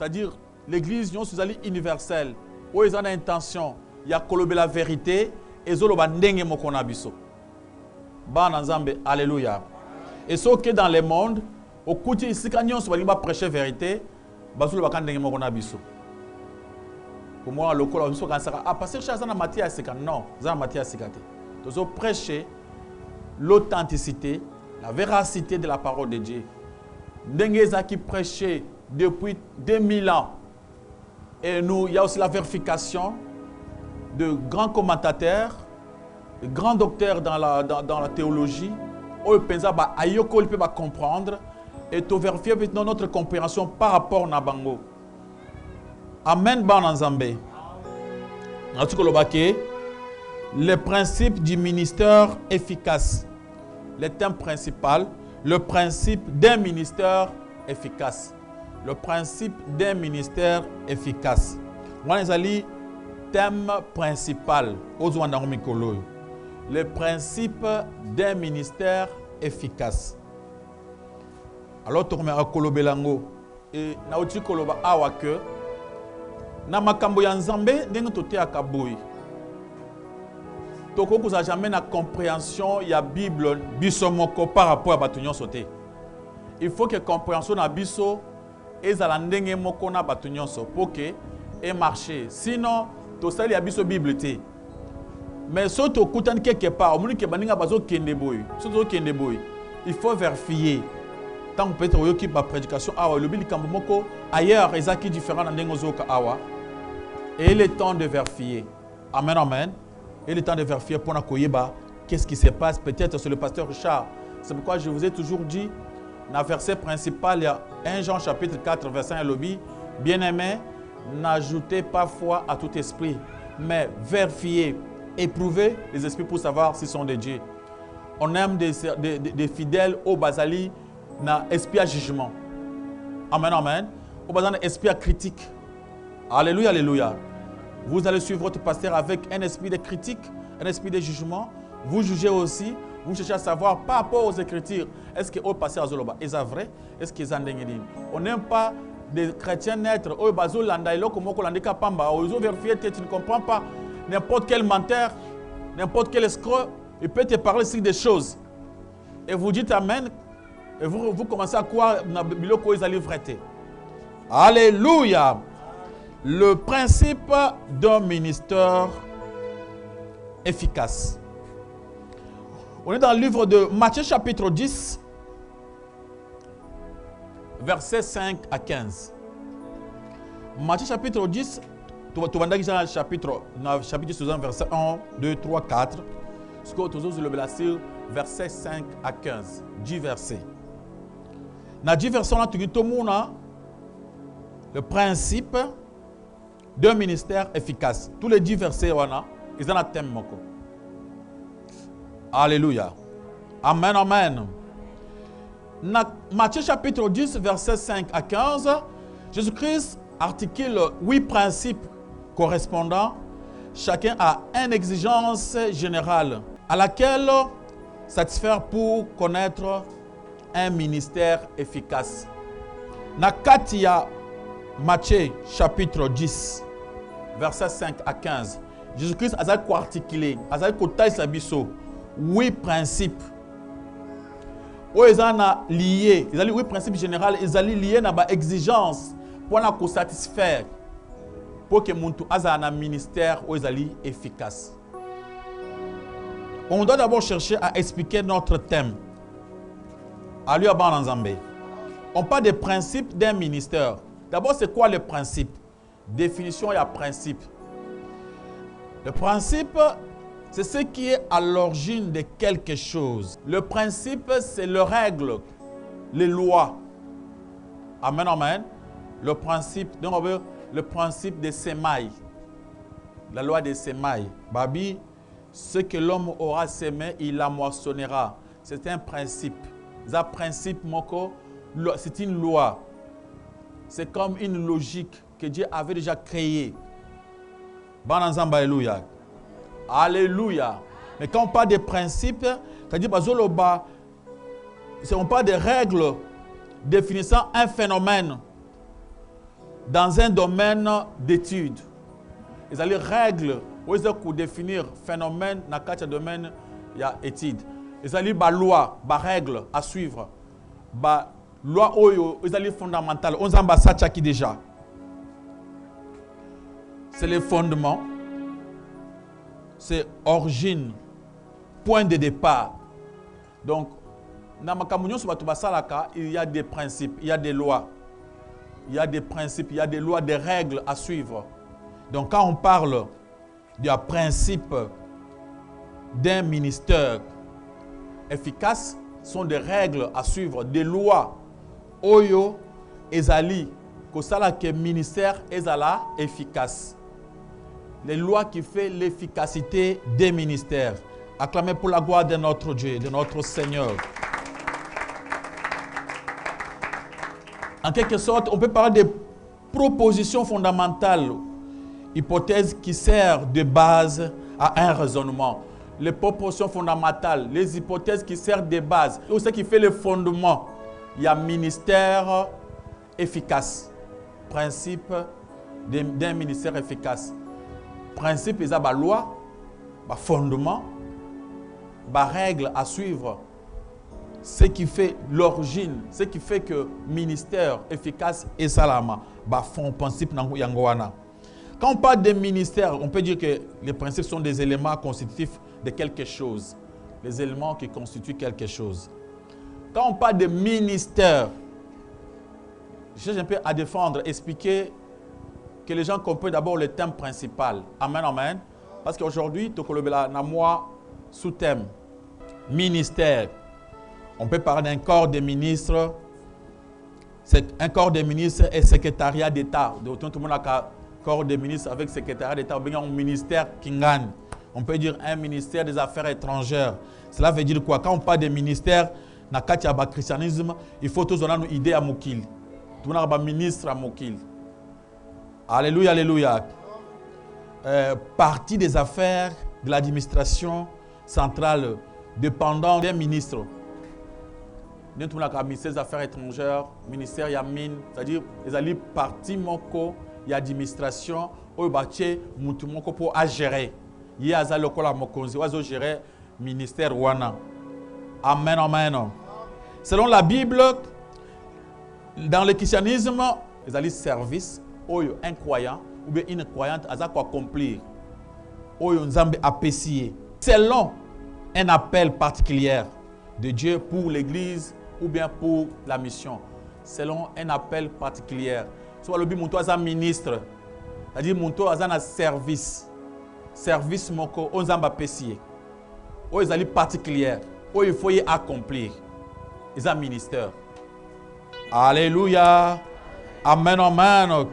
c'est-à-dire l'église est universelle. Où ils ont l'intention, il y a la vérité et ils ont ndenge mokona biso. Alléluia. Et ce que dans le monde, au côté ici quand on va prêcher vérité, bazulu bakandenge mokona biso. Pour moi le col on ah parce que ça na matière c'est non, ça matière c'est gâté. Donc prêcher l'authenticité, la véracité de la parole de Dieu. Ndenge qui prêchait depuis 2000 ans. Et nous, il y a aussi la vérification de grands commentateurs, de grands docteurs dans la théologie. Où ils peuvent comprendre et tout vérifier notre compréhension par rapport à Bango. Amen, Bananzambe. Le principe du ministère efficace. Le thème principal, le principe d'un ministère efficace. Le principe d'un ministère efficace. Le thème principal. Le principe d'un ministère efficace. Alors, tu remets à Kolobelango. Et Naouti Koloba Awake. Namakambo Yanzambe, Nengotote Akaboui. Toko vous a jamais na compréhension ya Bible bisomoko par rapport à batunyon sauté. Il faut que compréhension na biso ezala ndenge moko na batunyon so pour que et marcher. Sinon to sali ya biso Bible té. Mais so to kutani quelque part, omuni ke baninga bazo kende boy. So to kende boy. Il faut vérifier. Tant peut-être oyoki ba prédication awa le bili kambo moko ailleurs ezaki différent na ndenge zoka awa. Et il est temps de vérifier. Amen amen. Et le temps de vérifier pour Nakoyeba, qu'est-ce qui se passe peut-être sur le pasteur Richard. C'est pourquoi je vous ai toujours dit, dans le verset principal, il y a 1 Jean chapitre 4, verset 1, lobby, bien-aimé, n'ajoutez pas foi à tout esprit, mais vérifiez, éprouvez les esprits pour savoir s'ils sont de Dieu. On aime des fidèles au basali, na esprit à jugement. Amen, amen. Au basali, esprit à critique. Alléluia, alléluia. Vous allez suivre votre pasteur avec un esprit de critique, un esprit de jugement. Vous jugez aussi, vous cherchez à savoir par rapport aux Écritures, est-ce que au pasteur Azoloba est vrai? Est-ce qu'ils ont dit? On n'aime pas des chrétiens naître, au Bazol Landailo, comme on l'a Pamba, aux vérifiés, tu ne comprends pas. N'importe quel menteur, n'importe quel escroc, il peut te parler sur des choses. Et vous dites Amen, et vous commencez à croire que vous allez vérité. Alléluia! Le principe d'un ministère efficace. On est dans le livre de Matthieu chapitre 10, versets 5 à 15. Matthieu chapitre 10, tu vas dans chapitre 10, verset 1, 2, 3, 4. Ce que tu as le verset versets 5 à 15. 10 versets. Dans 10 versets, on a le principe d'un ministère efficace. Tous les 10 versets, ils ont un thème. Alléluia. Amen, amen. Matthieu chapitre 10, versets 5 à 15, Jésus-Christ articule 8 principes correspondants. Chacun a une exigence générale à laquelle satisfaire pour connaître un ministère efficace. Nakatia Matthieu chapitre 10, versets 5 à 15. Jésus-Christ a articulé, a articulé 8 principes. Où ils ont lié, ils ont 8 principes généraux, ils ont lié à une exigence pour nous satisfaire, pour que nous ayons un ministère où ils sont efficace. On doit d'abord chercher à expliquer notre thème. Alléluia, Bananzambe. On parle des principes d'un ministère. D'abord, c'est quoi le principe? Définition et principe. Le principe, c'est ce qui est à l'origine de quelque chose. Le principe, c'est les règles, les lois. Amen, amen. Le principe, donc on veut le principe des semailles. La loi des semailles. Babi, ce que l'homme aura semé, il la moissonnera. C'est un principe. C'est un principe, c'est une loi. C'est comme une logique que Dieu avait déjà créée. Bananzamba, alléluia. Alléluia. Mais quand on parle des principes, c'est-à-dire on parle des règles définissant un phénomène dans un domaine d'études. Ils allaient règles, pour définir phénomène dans quatre domaines, il y a études. Ils allaient ba loi, ba règles à suivre, ba loi oyo, ils allaient fondamentales. On s'en ça qui déjà. C'est les fondements, c'est origine, point de départ. Donc, dans ma communion sur Batubasalaka, il y a des principes, il y a des lois. Il y a des principes, il y a des lois, des règles à suivre. Donc, quand on parle du principe d'un ministère efficace, sont des règles à suivre, des lois. Oyo, ezali, kosala que ministère ezala efficace. Les lois qui font l'efficacité des ministères. Acclamez pour la gloire de notre Dieu, de notre Seigneur. En quelque sorte, on peut parler de propositions fondamentales, hypothèses qui servent de base à un raisonnement. Les propositions fondamentales, les hypothèses qui servent de base. Tout ce qui fait le fondement. Il y a ministère efficace. Principe d'un ministère efficace. Principe, il y a la loi, le fondement, la règle à suivre. Ce qui fait l'origine, ce qui fait que ministère efficace et salama, fond principe yangoana. Quand on parle de ministère, on peut dire que les principes sont des éléments constitutifs de quelque chose. Les éléments qui constituent quelque chose. Quand on parle de ministère, je cherche un peu à défendre, expliquer que les gens comprennent d'abord le thème principal. Amen, amen. Parce qu'aujourd'hui, Tokolobela na moi sous-thème ministère. On peut parler d'un corps de ministres. Un corps de ministres et secrétariat d'État. Tout le monde a un corps de ministres avec secrétariat d'État. Ou bien un ministère Kingan. On peut dire un ministère des Affaires étrangères. Cela veut dire quoi? Quand on parle de ministère, dans le christianisme, il faut tous donner une idée à Moukil. Tout le monde a un ministre à Moukil. Alléluia, alléluia. Partie des affaires de l'administration centrale dépendant des ministres. Nous avons le ministère des Affaires étrangères, le ministère Yamin, c'est-à-dire les alliés partis moko, il y a administration, il y a pour gérer. Il y a des mokonzi, il y a gérer le ministère Wana. Amen, amen. Selon la Bible, dans le christianisme, les alliés service, un croyant ou bien une croyante a quoi accomplir. Nzambe apprécié. Selon un appel particulier de Dieu pour l'église ou bien pour la mission. Selon un appel particulier. Soit le but mon toi ministre. C'est-à-dire mon toi un service. Service moko Nzambe apprécié. Ils sont particuliers. Il faut y accomplir. Ils ont ministère. Alléluia. Amen, amen.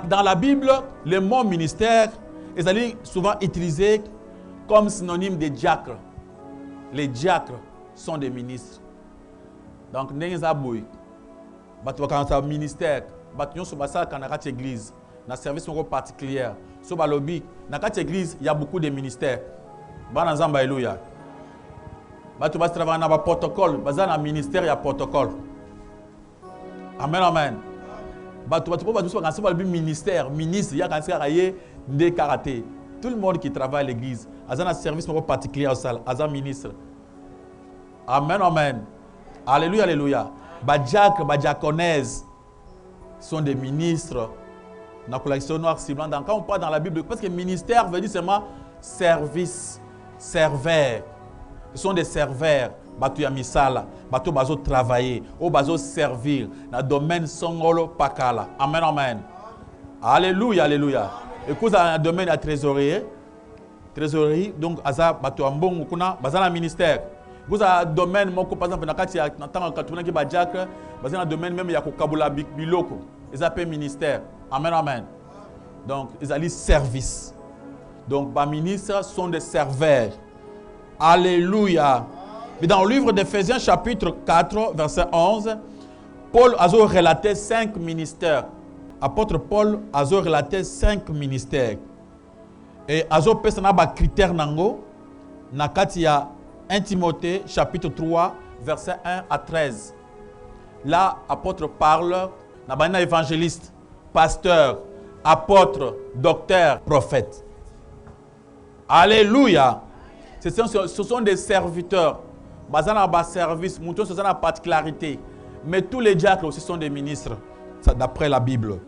Dans la Bible, le mot ministère est souvent utilisé comme synonyme de diacre. Les diacres sont des ministres. Donc, nous avons un ministère. Nous avons une église. Dans un service particulier. Dans l'église, il y a beaucoup de ministères. Alléluia. Tu vas travailler dans un protocole. Dans un ministère, il y a un protocole. Amen, amen. Ministère, ministre, il y a des karaté. Tout le monde qui travaille à l'église, a un service particulier au salle, a un ministre. Amen, amen. Alléluia, alléluia. Badiak, badiakonaises sont des ministres. Dans la collection noire, quand on parle dans la Bible, parce que ministère veut dire seulement service, serveur. Ils sont des serveurs. Batu ya misala, batu bazo travailler, ou bazo servir dans le domaine songolo pakala. Amen, amen. Alléluia, alléluia. Et quand dans le domaine de la trésorerie, donc aza batu ambongo kuna bazana ministère. Vous avez un domaine, par exemple, dans le domaine même, il y a un biloko. Ils appellent ministère. Amen, amen. Donc, ils allaient service. Donc, les ministres sont des serveurs. Alléluia. Mais dans le livre d'Éphésiens, chapitre 4, verset 11, Paul a relaté 5 ministères. Apôtre Paul a relaté 5 ministères. Et a des critères nango. Nakatia 1 Timothée, chapitre 3, verset 1 à 13. Là, l'apôtre parle Nabana évangéliste, pasteur, apôtre, docteur, prophète. Alléluia. Ce sont des serviteurs. Bazana ba service, mouton c'est une particularité. Mais tous les diacres aussi sont des ministres, d'après la Bible.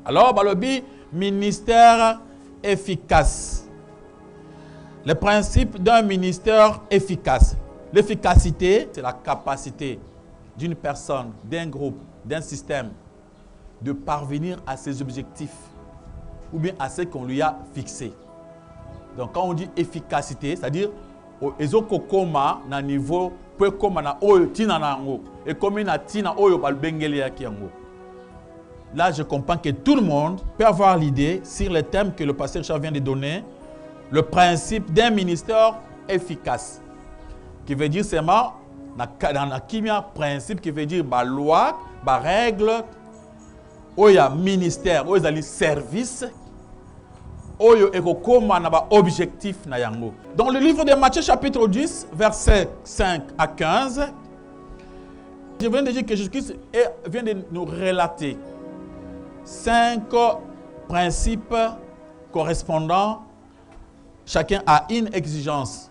Alors, balobi, ministère efficace. Le principe d'un ministère efficace. L'efficacité, c'est la capacité d'une personne, d'un groupe, d'un système de parvenir à ses objectifs ou bien à ce qu'on lui a fixé. Donc, quand on dit efficacité, c'est-à-dire ils ont koma na niveau peu comme na oyo tina na ngo et comme na tina oyo bal bengeli yaki yango. Là, je comprends que tout le monde peut avoir l'idée sur le thème que le pasteur Charles vient de donner, le principe d'un ministère efficace, qui veut dire seulement dans la kimia principe qui veut dire ba loi, ba règle, oya ministère, oya service. Objectif na yango. Dans le livre de Matthieu chapitre 10, versets 5 à 15, je viens de dire que Jésus-Christ vient de nous relater 5 principes correspondants, chacun a une exigence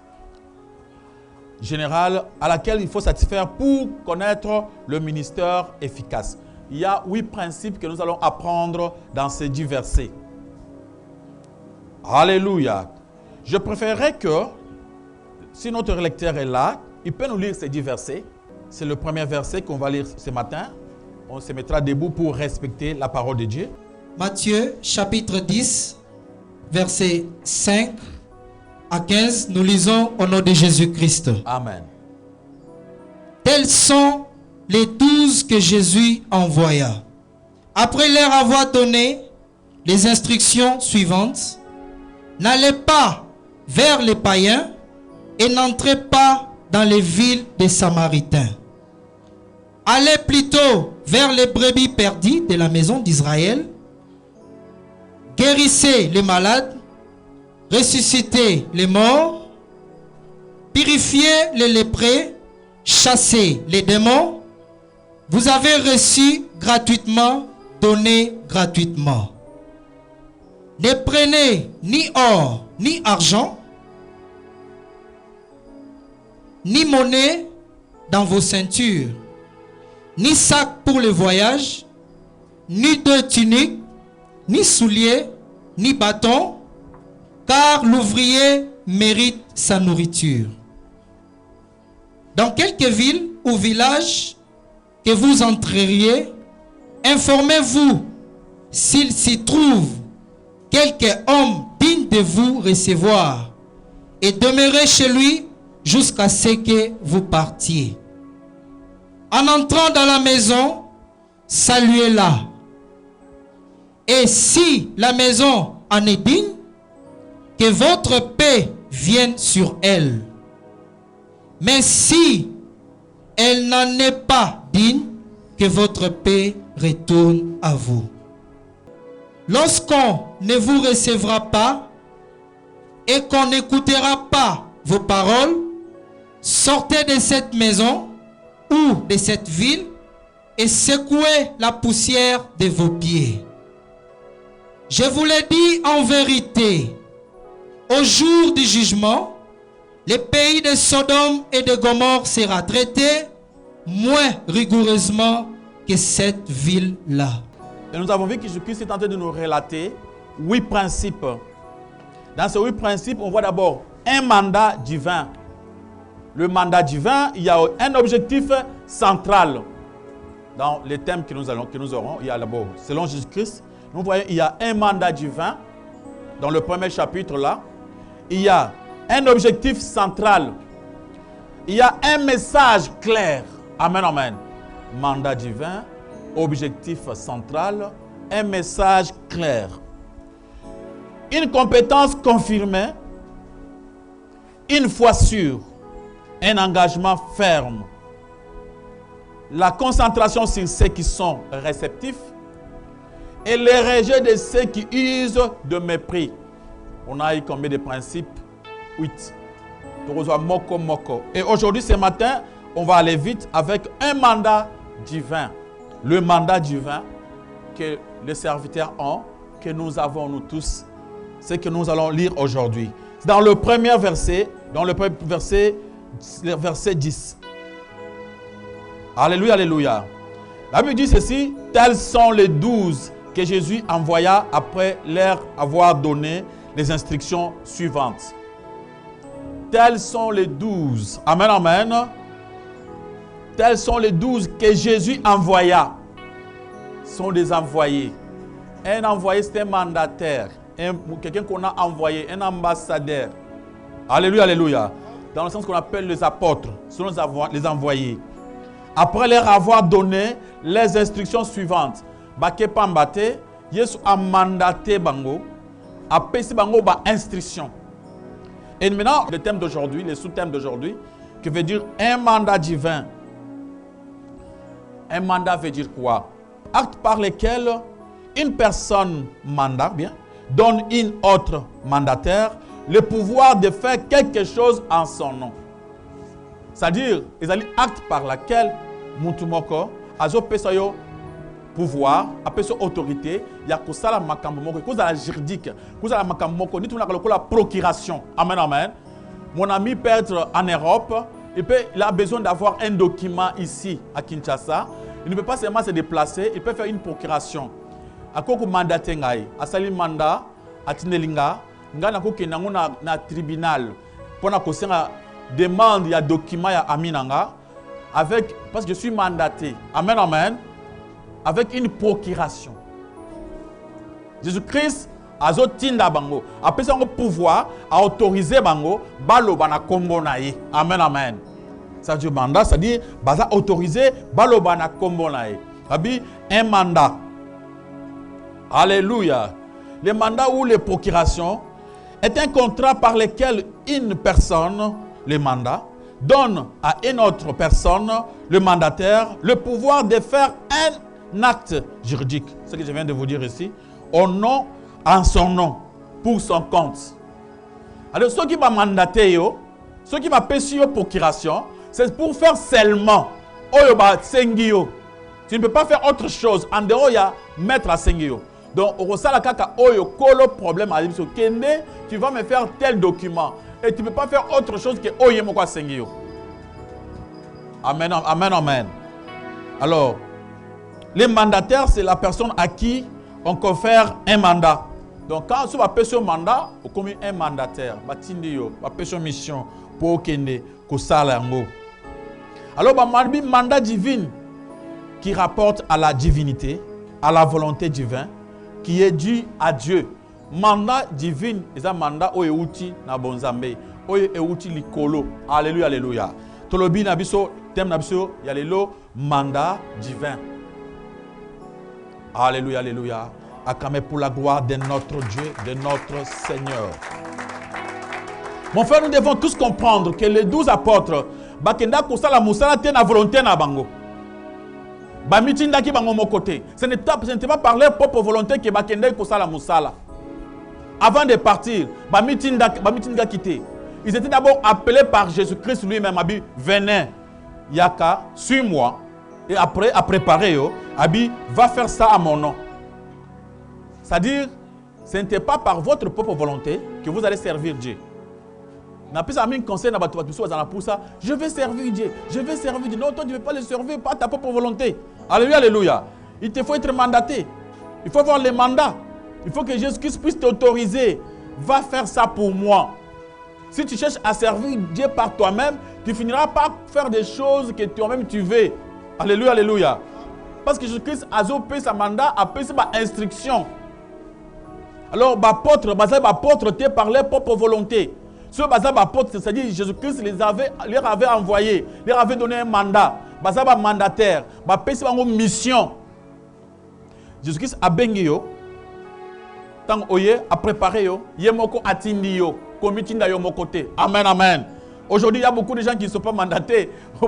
générale à laquelle il faut satisfaire pour connaître le ministère efficace. Il y a 8 principes que nous allons apprendre dans ces 10 versets. Alléluia. Je préférerais que, si notre lecteur est là, il peut nous lire ces 10 versets. C'est le premier verset qu'on va lire ce matin. On se mettra debout pour respecter la parole de Dieu. Matthieu chapitre 10, versets 5 à 15. Nous lisons au nom de Jésus-Christ. Amen. Tels sont les 12 que Jésus envoya. Après leur avoir donné les instructions suivantes: n'allez pas vers les païens et n'entrez pas dans les villes des Samaritains. Allez plutôt vers les brebis perdues de la maison d'Israël. Guérissez les malades, ressuscitez les morts, purifiez les lépreux, chassez les démons. Vous avez reçu gratuitement, donnez gratuitement. Ne prenez ni or, ni argent, ni monnaie dans vos ceintures, ni sac pour le voyage, ni deux tuniques, ni souliers, ni bâton, car l'ouvrier mérite sa nourriture. Dans quelque ville ou village que vous entreriez, informez-vous s'il s'y trouve quelque homme digne de vous recevoir, et demeurez chez lui jusqu'à ce que vous partiez. En entrant dans la maison, saluez-la. Et si la maison en est digne, que votre paix vienne sur elle. Mais si elle n'en est pas digne, que votre paix retourne à vous. Lorsqu'on ne vous recevra pas et qu'on n'écoutera pas vos paroles, sortez de cette maison ou de cette ville et secouez la poussière de vos pieds. Je vous l'ai dit en vérité, au jour du jugement, le pays de Sodome et de Gomorrhe sera traité moins rigoureusement que cette ville-là. Et nous avons vu que Jésus-Christ est en train de nous relater 8 principes. Dans ces 8 principes, on voit d'abord un mandat divin. Le mandat divin, il y a un objectif central. Dans les thèmes que nous aurons, il y a d'abord, selon Jésus-Christ, nous voyons il y a un mandat divin. Dans le premier chapitre là, il y a un objectif central. Il y a un message clair. Amen, amen. Mandat divin, objectif central, un message clair. Une compétence confirmée, une foi sûre, un engagement ferme, la concentration sur ceux qui sont réceptifs et le rejet de ceux qui usent de mépris. On a eu combien de principes? 8. Et aujourd'hui, ce matin, on va aller vite avec un mandat divin. le mandat divin que les serviteurs ont, que nous avons nous tous, c'est que nous allons lire aujourd'hui. Dans le premier verset, le verset 10. Alléluia, alléluia. La Bible dit ceci, tels sont les 12 que Jésus envoya après leur avoir donné les instructions suivantes. Tels sont les 12. Amen, amen. Tels sont les 12 que Jésus envoya. Ce sont des envoyés. Un envoyé, c'est un mandataire. Quelqu'un qu'on a envoyé, un ambassadeur. Alléluia, alléluia. Dans le sens qu'on appelle les apôtres, ce sont les envoyés. Après leur avoir donné les instructions suivantes. Baké pambate, Yesu a mandaté bango, a pesi bango ba instruction. Et maintenant, le thème d'aujourd'hui, le sous-thème d'aujourd'hui, qui veut dire un mandat divin. Un mandat veut dire quoi? Acte par lesquels une personne mandat, bien, donne une autre mandataire le pouvoir de faire quelque chose en son nom. C'est-à-dire, ils allaient acte par laquelle Moutumoko, Azo Pesayo, pouvoir, appelle ça autorité, il y a que ça la makambo, que ça la juridique, que ça la makambo, ni tout la procuration. Amen, amen. Mon ami peut être en Europe, il a besoin d'avoir un document ici à Kinshasa. Il ne peut pas seulement se déplacer, il peut faire une procuration. À quoi que mandat tengai, à sali mandat, à tinelinga, nga na ko kenango na tribunal, pour na ko senga demande ya document ya aminanga, avec parce que je suis mandaté. Amen, amen. Avec une procuration. Jésus-Christ a zotinda bango, a pris son pouvoir à autoriser bango, balo bana kombo na ye. Amen, amen. Ça veut dire mandat, c'est-à-dire baza autorisé, balo bana kombo na ye. Rabi, un mandat. Alléluia. Le mandat ou les procurations est un contrat par lequel une personne, le mandat, donne à une autre personne, le mandataire, le pouvoir de faire un acte juridique, ce que je viens de vous dire ici, au nom, en son nom, pour son compte. Alors, ceux qui vont mandater, ceux qui vont payer procuration, c'est pour faire seulement. Tu ne peux pas faire autre chose. En dehors, il y a mettre à Sengio. Donc, au Rosalakaka, le problème à Kende, tu vas me faire tel document. Et tu ne peux pas faire autre chose que Oyemokwa Sengio. Amen, amen, amen. Alors, les mandataires, c'est la personne à qui on confère un mandat. Donc, quand on va payer un mandat, on commet un mandataire. On va payer une mission pour Kende, Kosalango. Alors, il y a un mandat divin qui rapporte à la divinité, à la volonté divine, qui est dû à Dieu. Mandat divin, c'est un mandat où est na bonzambe, où est likolo. Alléluia, alléluia. Tolobi nabiso, thème nabiso, il y a le mandat divin. Alléluia, alléluia. Acclamez pour la gloire de notre Dieu, de notre Seigneur. Mon frère, nous devons tous comprendre que les 12 apôtres, bakenda kosala musala te na volonté na bango. Bamitindaki bango mon côté. Ce n'était pas par leur propre volonté que bakenda kosala musala. Avant de partir, Bamitinda quitté. Ils étaient d'abord appelés par Jésus-Christ lui-même. Abi, venez, Yaka, suis-moi. Et après, à préparer, Abi, va faire ça à mon nom. C'est-à-dire, ce n'était pas par votre propre volonté que vous allez servir Dieu. Je vais servir Dieu. Je vais servir Dieu. Non, toi, tu ne veux pas le servir par ta propre volonté. Alléluia, alléluia. Il te faut être mandaté. Il faut avoir les mandats. Il faut que Jésus-Christ puisse t'autoriser. Va faire ça pour moi. Si tu cherches à servir Dieu par toi-même, tu finiras par faire des choses que toi-même tu veux. Alléluia, alléluia. Parce que Jésus-Christ a payé sa mandat, a payé sa instruction. Alors, l'apôtre, par leur propre volonté. Ce apôtre, c'est-à-dire Jésus-Christ leur avait envoyé, leur avait donné un mandat. Bazaba mandataire, payé une mission. Jésus-Christ a béni yo. Tant oye a préparé yo, yemoko atindi yo, komitinda yo mon côté. Amen, amen. Aujourd'hui, il y a beaucoup de gens qui ne sont pas mandatés. Vous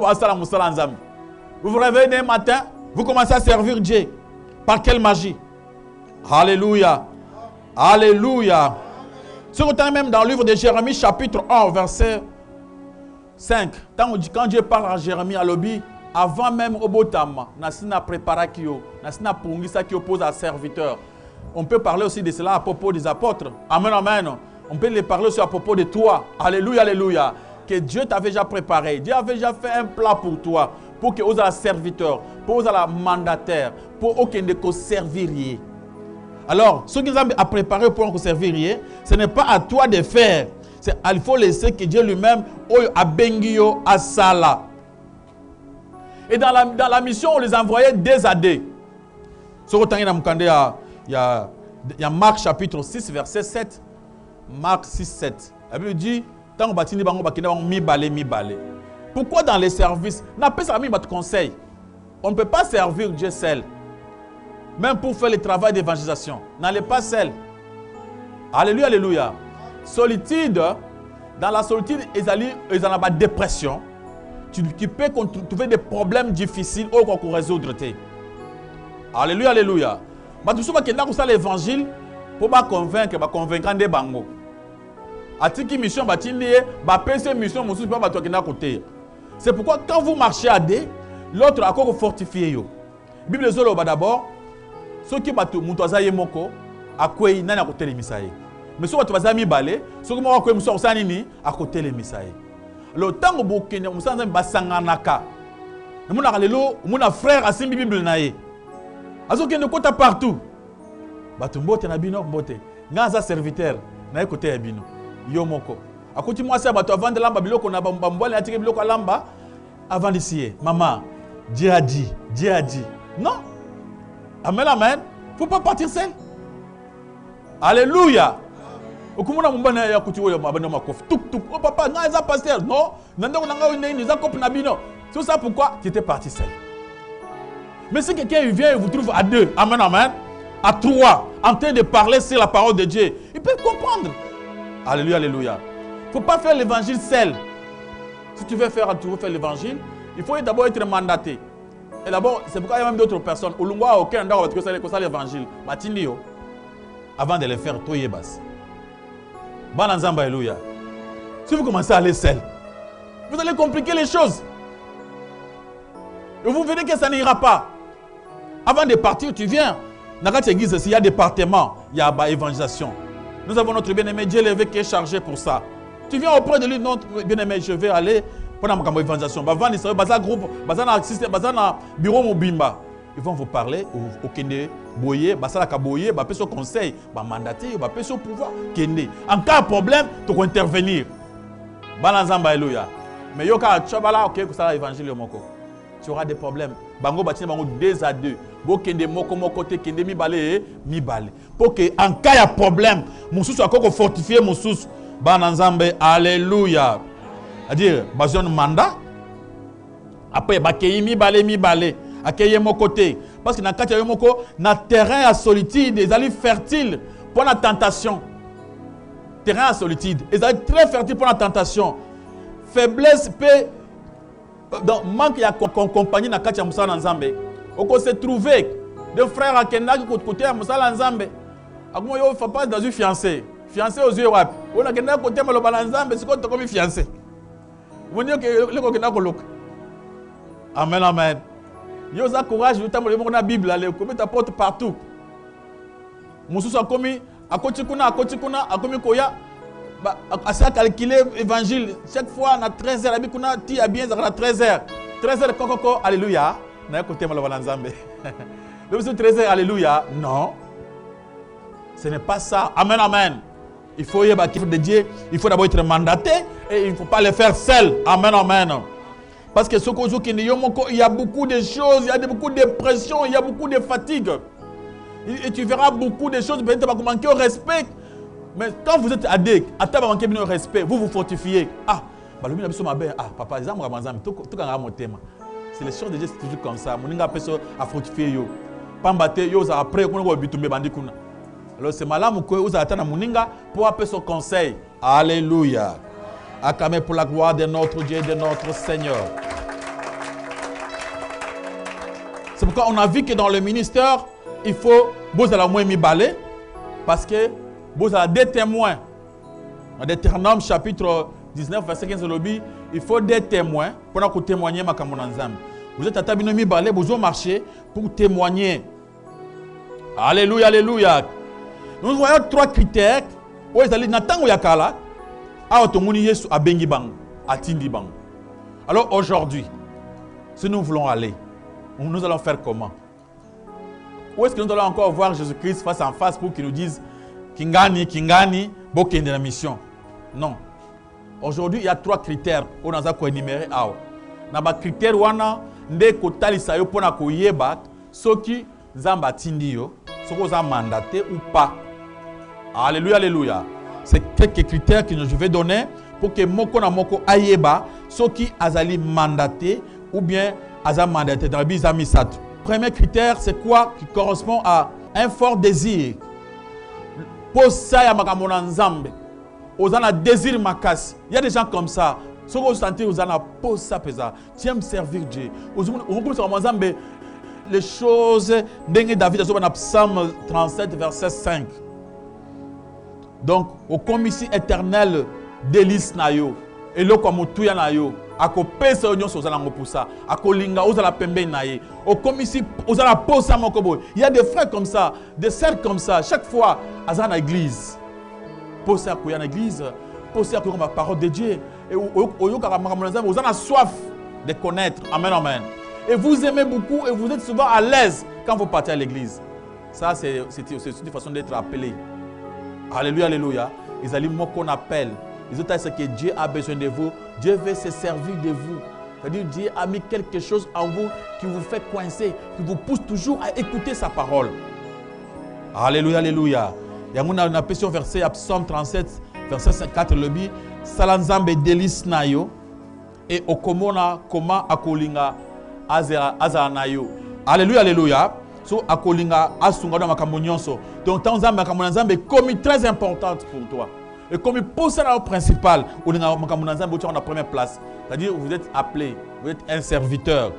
vous réveillez un matin, vous commencez à servir Dieu. Par quelle magie? Alléluia. Alléluia. Ce que même dans le livre de Jérémie, chapitre 1, verset 5. Quand Dieu parle à Jérémie à l'obi, avant même au botama, nasina prépara kio, nasina pungisa qui oppose à serviteur. On peut parler aussi de cela à propos des apôtres. Amen, amen. On peut les parler aussi à propos de toi. Alléluia, alléluia. Que Dieu t'avait déjà préparé. Dieu avait déjà fait un plat pour toi. Pour que vous soyez serviteur, pour que vous soyez mandataire, pour aucun de vous serviriez. Alors, ce qu'ils ont à préparer pour que vous serviriez, ce n'est pas à toi de faire. Il faut laisser que Dieu lui-même a bengio à sala. Et dans la mission, on les envoyait dès à dès. Ce que il y a Marc chapitre 6, verset 7. Marc 6, 7. La Bible dit, tant qu'on bâtit, mi balé. Pourquoi dans les services, n'a pas ça votre conseil. On ne peut pas servir Dieu seul. Même pour faire le travail d'évangélisation. N'allez pas seul. Alléluia, alléluia. Solitude, dans la solitude, ils ont la dépression. Tu peux trouver des problèmes difficiles pour résoudre. Alléluia, alléluia. Mais tout ce qui est l'évangile, pour convaincre des bango. Atiki mission mission c'est pourquoi quand vous marchez à deux, l'autre a encore fortifié. Bible zolo d'abord, ceux qui batu mutozaye moko akwei nani à côté les misaye. Mais ceux qui bazami balé, ceux qui mo akwei muso sanini à côté les misaye. Le temps où bokene musanza basanganaka. Muna lelo muna frère asimbi Bible naye. Azoke ne kota partout. Batu mbote na bino mbote. Ngaza serviteur na côté ya bino. Yomoko. Akoti moi ça bato avant de lamba biloko na bambwale atike biloko lamba avant d'ici. Maman, Dieu a dit. Non. Amen, amen. Faut pas partir seul. Alléluia. Okumuna mumbana ya kuti wo mabana makof. Tuk. Oh papa, ngaza pasteur. Non. Nandoko nanga ni za cop na bino. Tout ça pourquoi tu étais parti seul. Mais si quelqu'un vient et vous trouve à deux, amen, amen, à trois, en train de parler sur la parole de Dieu, il peut comprendre. Alléluia, alléluia. Il ne faut pas faire l'évangile seul. Si tu veux faire l'évangile, il faut d'abord être mandaté. Et d'abord, c'est pourquoi il y a même d'autres personnes. Aucun endroit où tu as l'évangile. Avant de le faire, toi, yebas. Bananzamba, alléluia. Si vous commencez à aller seul, vous allez compliquer les choses. Et vous verrez que ça n'ira pas. Avant de partir, tu viens. Dans cette église, il y a département, il y a évangélisation. Nous avons notre bien-aimé Dieu levé qui est chargé pour ça. Tu viens auprès de lui, notre bien-aimé, je vais aller pendant ma évangélisation. Groupe, bureau Mobimba. Ils vont vous parler au Kende, Boye, Basalaka Boye, Bapeso conseil, mandaté, Bapeso pouvoir, Kende. En cas de problème, tu peux intervenir. Bananzamba, alléluia. Mais yoka chabala, ok, que ça l'évangile moko. Tu auras des problèmes. Bango bâti bango 2 à 2. Bo kende moko te kende mi balé. Pour que en cas de problème, moussous soit encore fortifié moussous. Bananzambe, alléluia. C'est-à-dire, besoin de mandat. Après, bakei mi balé. Akeye mon côté. Parce que dans le cas de moko, na terrain à solitude, ils allaient fertiles pour la tentation. Terrain à solitude, ils allaient très fertiles pour la tentation. Faiblesse peut donc manque ya compagnie na kati ya musala nzambe. Oko se trouver deux frères à Kenda qui côté ya musala nzambe. Akomo yo fa pas dans une fiancée. Fiancé aux yeux wapi. On a Kenda côté maloba nzambe c'est quoi comme fiancé. Vous dites que le Kenda ko lok. Amen, amen. Yo za courage, yo tambo le mo na Bible ale ko ta porte partout. Mususu akomi akoti kuna akomi koya. À ça calculer l'évangile chaque fois à 13h abi kuna ti a bien à 13h kokoko alléluia na côté malobana nzambe le 13h alléluia non ce n'est pas ça amen amen il faut y avoir de Dieu il faut d'abord être mandaté et il ne faut pas le faire seul amen amen parce que ce il y a beaucoup de choses il y a beaucoup de pression il y a beaucoup de fatigue et tu verras beaucoup de choses peut-être pas manquer au respect. Mais quand vous êtes addict, à table manquer de respect, vous vous fortifiez. Ah, papa, c'est les choses de Dieu, c'est toujours comme ça. Mon personne a fortifié yo. Pambate yo ça après qu'on va bitumbe bandikuna. Alors c'est malade que vous attendez moninga pour appeler son conseil. Alléluia. Acclamez pour la gloire de notre Dieu et de notre Seigneur. C'est pourquoi on a vu que dans le ministère, il faut vous allez moins mi balai parce que vous avez des témoins. Dans Deutéronome chapitre 19, verset 15, il faut des témoins pour témoigner ma kamonanzam. Vous êtes à Tabinomi Balé, vous avez marché pour témoigner. Alléluia, alléluia. Nous voyons 3 critères. Alors aujourd'hui, si nous voulons aller, nous allons faire comment? Où est-ce que nous allons encore voir Jésus-Christ face en face pour qu'il nous dise Kingani, Bokende la mission? Non. Aujourd'hui, il y a 3 critères où nous avons énuméré. Il y a critères où nous avons pour koyeba soki zamba tindio, soki za mandaté ou pas. Alléluia, alléluia. C'est quelques critères que je vais donner pour que moko na moko ayeba soki azali mandaté ou bien aza mandaté dans la bizami sat. Premier critère, c'est quoi? Qui correspond à un fort désir. Pour ça, il y a makamona nzambe. Aux a désir makasi. Il y a des gens comme ça. Si vous sentez aux a pour ça pesa. Tu aimes servir Dieu. Les choses dengue David dans Psaume 37 verset 5. Donc au commissi éternel délice na yo. Et le comme tout ya na yo. Ako pesa onyo so za pour ça. Ako linga oza la pembe na ye. Au commissi oza la posa mokobo. Il y a des frères comme ça, des sœurs comme ça. Chaque fois à la église. Pour ça qu'il y a une église, pour ça qu'il y a la parole de Dieu. Et vous avez soif de connaître. Amen, amen. Et vous aimez beaucoup et vous êtes souvent à l'aise quand vous partez à l'église. Ça, c'est une façon d'être appelé. Alléluia, alléluia. Ils allaient moi qu'on appelle. Ils ont dit ce que Dieu a besoin de vous. Dieu veut se servir de vous. C'est-à-dire Dieu a mis quelque chose en vous qui vous fait coincer, qui vous pousse toujours à écouter sa parole. Alléluia, alléluia. Il y a une question verset à Psaume 37, verset 54, le bi Salanzambe délice nayo et okomona koma akolinga azara nayo. Alléluia, alléluia. So akolinga asunga na makambo nyonso. Donc tant nzambe makambo nzambe commis très importante pour toi. Et comme il pose ça principal, olinga makambo nzambe tu en la première place. C'est-à-dire vous êtes appelé, vous êtes un serviteur.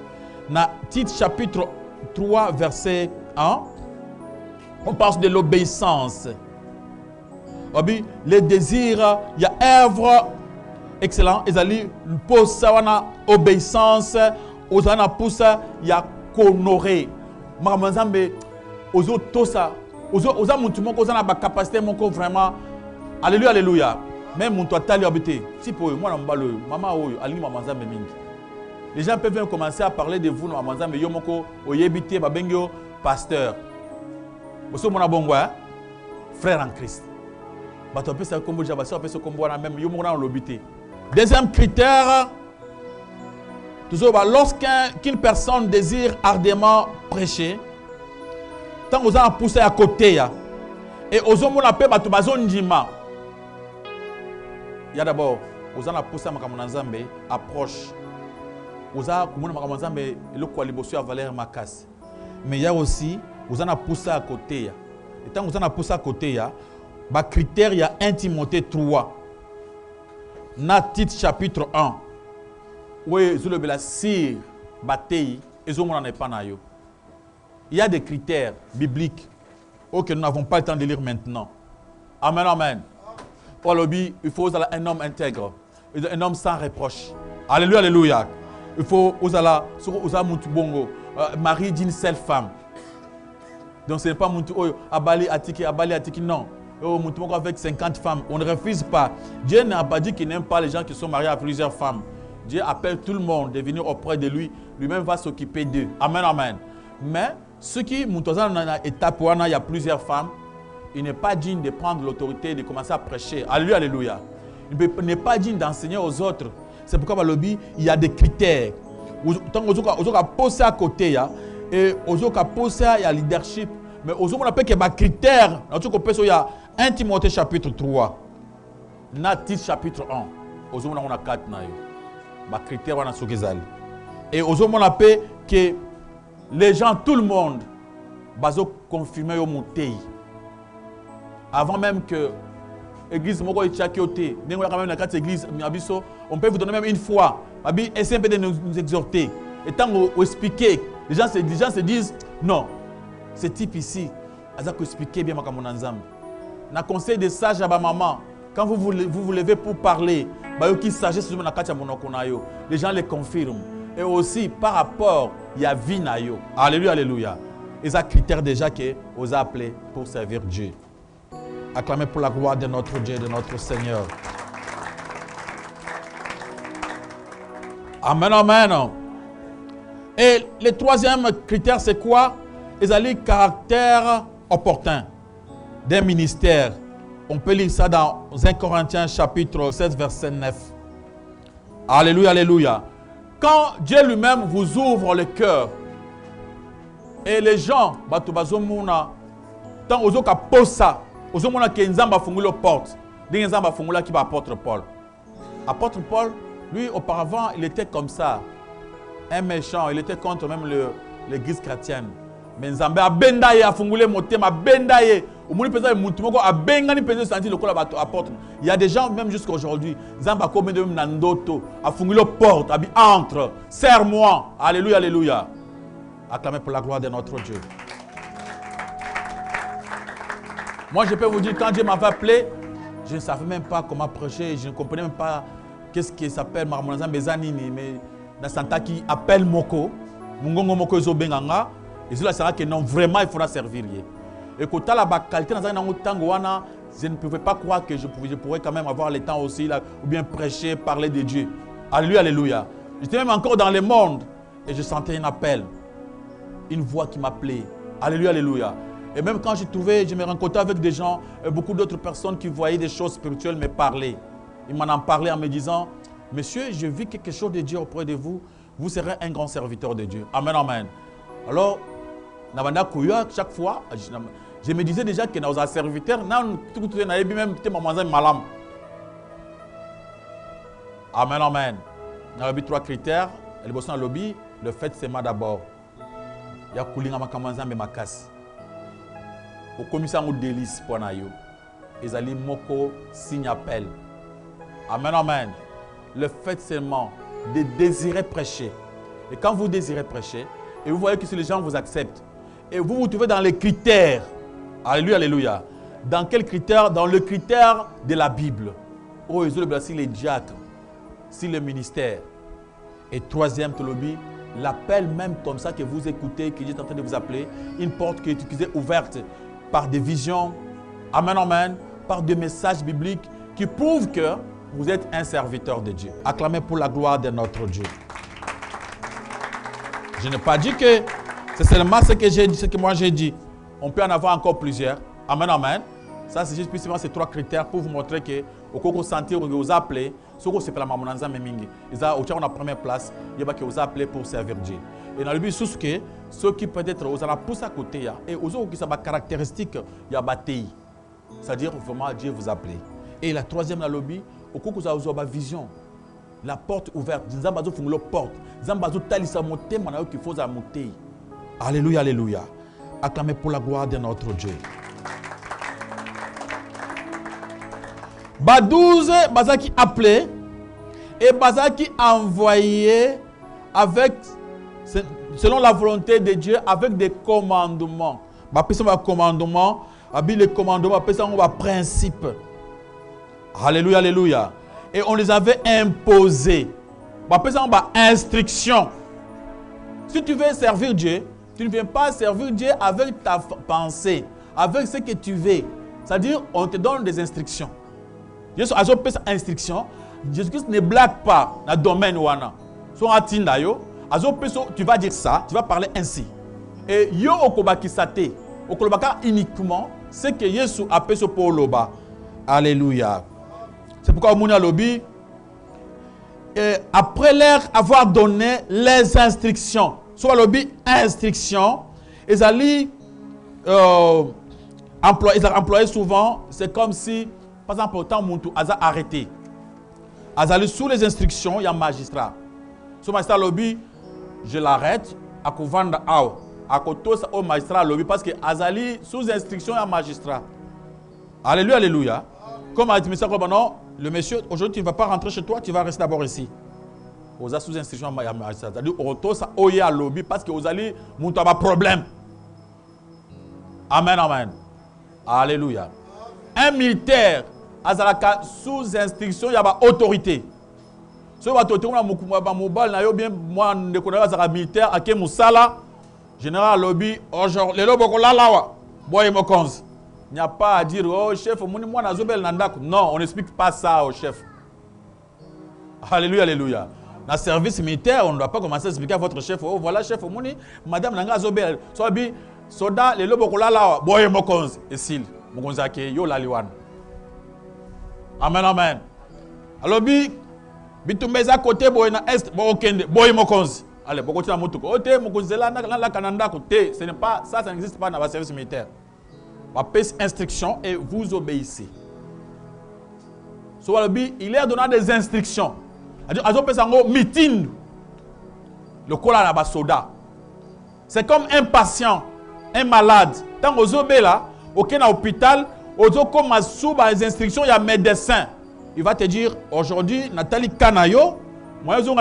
Na titre chapitre 3 verset 1, on parle de l'obéissance. Les désirs, il y a œuvre excellent. Ils allaient poser ça, obéissance. Aux ana poussa, il y a honorer. Mamanzambe, aux autres tout ça. Aux autres montumons, aux ana capacité mon corps vraiment. Alléluia, alléluia. Même mon toit tali habité. Si pour moi on va le maman oyo, ali mamanzambe mingi. Les gens peuvent commencer à parler de vous mamanzambe yo moko oyebité babengyo pasteur. Oso mona bongwa frère en Christ. Deuxième critère, lorsqu'une personne désire ardemment prêcher, tant que vous avez poussé à côté, et vous avez appelé à Ndima, il y a d'abord, vous avez poussé à Nzambe, approche. Vous avez poussé à Valère Makas. Mais il y a aussi, vous avez poussé à côté. Et tant que vous avez poussé à côté, bah critère il y a 1 Timothée 3. Na titre chapitre 1. Oui, je le bela sir batei et zo mona pas na yo. Il y a des critères bibliques que nous n'avons pas le temps de lire maintenant. Amen, amen. Pour le but, il faut un homme intègre, un homme sans reproche. Alléluia, alléluia. Il faut bongo, mari d'une seule femme. Donc ce n'est pas Muntu Abali Atiki, non. Avec 50 femmes, on ne refuse pas. Dieu n'a pas dit qu'il n'aime pas les gens qui sont mariés à plusieurs femmes. Dieu appelle tout le monde de venir auprès de lui. Lui-même va s'occuper d'eux. Amen, amen. Mais ceux qui, il y a plusieurs femmes, il n'est pas digne de prendre l'autorité et de commencer à prêcher. Alléluia, alléluia. Il n'est pas digne d'enseigner aux autres. C'est pourquoi dans le lobby, il y a des critères. Tant qu'on a posé à côté, et aux autres posé à leadership. Mais aux autres, on appelle qu'il y a des critères. Il y a 1 Timothée chapitre 3. Natis chapitre 1. Aux autres, on a 4. Les critères, on a ce qu'ils ont. Et aux autres, on appelle que les gens, tout le monde, ont confirmé au monté. Avant même que l'église Moko Itchakiote, on peut vous donner même une fois. Essayez de nous exhorter. Et tant qu'on explique, les gens se disent non, ce type ici, il faut expliquer bien ma Nzambe. Na conseil de sage à ma maman, quand vous vous levez pour parler, les gens les confirment. et aussi par rapport à vie na yo. Alléluia, alléluia. Et ça critère déjà que vous appelez pour servir Dieu. Acclamez pour la gloire de notre Dieu, de notre Seigneur. Amen, amen. Et le troisième critère, c'est quoi? Ils ont le caractère opportun d'un ministère. On peut lire ça dans 1 Corinthiens chapitre 16, verset 9. Alléluia, alléluia. Quand Dieu lui-même vous ouvre le cœur, et les gens, tant aux autres posa, aux autres qui nzamba fungula porte, des nzamba fungula qui va apôtre Paul. Apôtre Paul, lui auparavant, il était comme ça, un méchant, il était contre même l'église chrétienne. Mais nzamba a bendaye a fungule motema bendaye. Au moins pesant mutumoko a bengani pesé senti le col apôtre. Il y a des gens même jusqu'à aujourd'hui, nzamba comme de nandoto a fungule porte, a entre, serre-moi. Alléluia, alléluia. Acclamez pour la gloire de notre Dieu. Moi, je peux vous dire, quand Dieu m'avait appelé, je ne savais même pas comment prêcher, je ne comprenais même pas qu'est-ce qui s'appelle Marmonazan Bezanini, mais dans Santa qui appelle Moko, Mungongo Moko Zobenganga, et c'est là que non, vraiment, il faudra servir. Et quand la qualité dans je ne pouvais pas croire que je pourrais quand même avoir le temps aussi, là, ou bien prêcher, parler de Dieu. Alléluia, alléluia. J'étais même encore dans le monde, et je sentais un appel. Une voix qui m'appelait. Alléluia, alléluia. Et même quand je me rencontrais avec des gens, beaucoup d'autres personnes qui voyaient des choses spirituelles me parlaient. Ils m'en ont parlé en me disant, monsieur, je vis quelque chose de Dieu auprès de vous, vous serez un grand serviteur de Dieu. Amen, amen. Alors, chaque fois, je me disais déjà que nous sommes serviteurs, tout même malam. Amen, amen. Nous avons 3 critères. Le fait, c'est moi d'abord. Il y a Koulinga Makamanza Makas. Au commissaire au délice pour Nayo. Ils allaient moko signe appel. Amen, amen. Le fait seulement de désirer prêcher. Et quand vous désirez prêcher, et vous voyez que si les gens vous acceptent, et vous vous trouvez dans les critères, alléluia, alléluia. Dans quel critère? Dans le critère de la Bible. Oh, ils ont si les diacres, si le ministère. Et troisième, Tolobi, l'appel même comme ça que vous écoutez, que Dieu est en train de vous appeler, une porte qui est ouverte par des visions, amen, amen, par des messages bibliques qui prouvent que vous êtes un serviteur de Dieu. Acclamez pour la gloire de notre Dieu. Je n'ai pas dit que c'est seulement ce que j'ai dit, ce que moi j'ai dit. On peut en avoir encore plusieurs. Amen, amen. Ça, c'est juste puissamment ces 3 critères pour vous montrer que au cours de sentir que vous appelez, ce que c'est pour la mamananza memingi. Ils ont la première place, il y a que vous appelez pour servir Dieu. Et dans le but, c'est que ceux qui peut-être vous allez pousser à côté, et aux autres qui sont caractéristiques, il y a bataille. C'est-à-dire vraiment Dieu vous appelle. Et la troisième dans le lobby, au cours que vous avez une vision, la porte ouverte, Zambazo font la porte, Zambazo talisa monter, maintenant qu'il faut monter. Alléluia, alléluia. Acclamez pour la gloire de notre Dieu. Ba 12, Bazaki appelé et Bazaki envoyé avec, selon la volonté de Dieu, avec des commandements. Ba pesa commandement, abi les commandements, pesa un principe. Alléluia, alléluia. Et on les avait imposés. Ba pesa une instruction. Si tu veux servir Dieu, tu ne viens pas servir Dieu avec ta pensée, avec ce que tu veux. C'est-à-dire, on te donne des instructions. Jésus a fait cette instruction. Jésus-Christ ne blague pas dans le domaine où on a. Tu vas dire ça, tu vas parler ainsi. Et yo okobaki sate, okobaka uniquement ce que Jésus a fait pour loba. Alléluia. C'est pourquoi au Mouna Lobby, après leur avoir donné les instructions, soit lobby instruction, ils allaient employer souvent, c'est comme si, par exemple, autant Muntu a arrêté. Ils allaient sous les instructions, il y a un magistrat. Ce magistrat lobby, je l'arrête, à Kouvanda Ao, à Kotos au magistrat lobby, parce que Azali, sous instruction, il y a un magistrat. Alléluia, alléluia. Comme a dit M. non, le monsieur, aujourd'hui, tu ne vas pas rentrer chez toi, tu vas rester d'abord ici. Aux sous instruction, il y a un magistrat. C'est-à-dire, Kotos a lobby, parce que Azali, Muntu a un problème. Amen, amen. Alléluia. Un militaire, Azalaka, sous instruction, il y a une autorité. Si vous avez un mobile, vous avez bien un militaire, un musala, général lobby, aujourd'hui, les lobos là, boy mokonzi. Il n'y a pas à dire, oh chef, moi nazobel nandaku. Non, on n'explique pas ça au chef. Alléluia, alléluia. Dans le service militaire, on ne doit pas commencer à expliquer à votre chef, oh voilà chef, madame nanga zobel, sobi, soda, les lobos là, boy mokonzi. Et s'il, mokonzi ake, yo la liwan. Amen, amen. Alors, bitumbeza côté boy na est, boy mokonzi. Allez, beaucoup de moutouko. Ote mokonzi la kananda côté, ce n'est pas ça, ça n'existe pas dans le service militaire. Vous avez instructions et vous obéissez. Il est donné des instructions. Le cola là soda. C'est comme un patient, un malade. Tant que vous obéissez là, aucun hôpital, vous avez sous les instructions, il y a un médecin. Il va te dire aujourd'hui, Nathalie Kanayo, moi je suis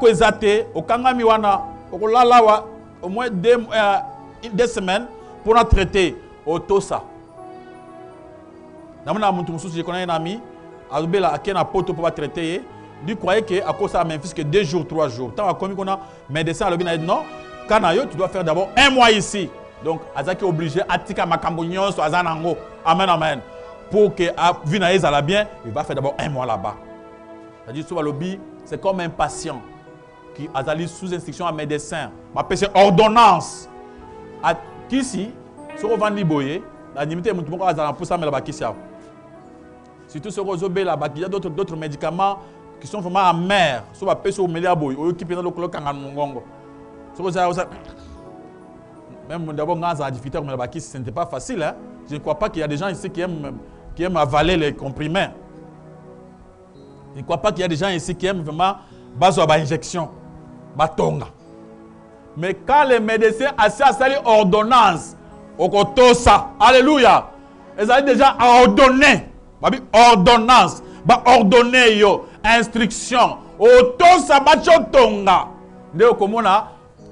exaté, au Kangami wana, au moins 2 semaines pour nous traiter. Otosa. Je connais un ami, qui a un pote pour traiter. Il croyait qu'à cause de Memphis, que 2 jours, 3 jours. Tant qu'on a médecin, il a dit non, Kanayo, tu dois faire d'abord 1 mois ici. Donc, Azaki est obligé à tika makambonyon sur Azanango. Amen, amen. Pour que Vinaïs aille bien, il va faire d'abord 1 mois là-bas. C'est-à-dire, c'est comme un patient qui a sous instruction à médecin. C'est ordonnance. Qui ici? Si on va liboyer, la limite est pour ça, mais la bakissia. Surtout si on va il y a d'autres médicaments qui sont vraiment amers. Si on va payer sur le médiaboy, on équipe dans le coloc en mongongo. Même d'abord, dans la difficulté, ce n'était pas facile. Hein? Je ne crois pas qu'il y a des gens ici qui aiment avaler les comprimés. Je ne crois pas qu'il y a des gens ici qui aiment vraiment baser à injection, batonga. Mais quand les médecins assaillent l'ordonnance, Okotosa, alléluia. Ils ont déjà ordonné. Ordonnance. Ordonné yo. Instruction. Otosa bachotonga.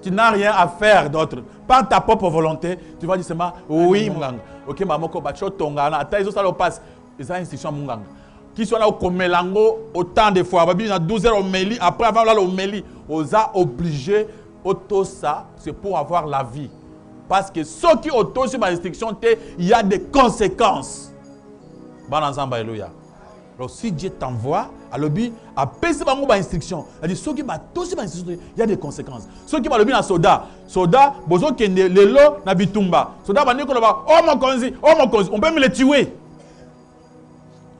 Tu n'as rien à faire d'autre. Par ta propre volonté, tu vas dire seulement oui, munganga. Ok, mamoko bachotonga. Ata ils ont ça le passe. Ils ont instruction munganga. Qui sont là au komelango autant de fois. Babi na 12 heures au meli. Après avant là au meli, on a obligé. Otosa, c'est pour avoir la vie. Parce que ceux qui autorisent sur ma restriction, il y a des conséquences. Bon ensemble, alléluia. Alors si Dieu t'envoie, alors il a payé ma instruction. C'est-à-dire ceux qui autorisent sur ma instruction, il y a des conséquences. Ceux qui m'ont soda, besoin que les lots na bitumba. Soda va dire oh mon conzi, on peut me les tuer.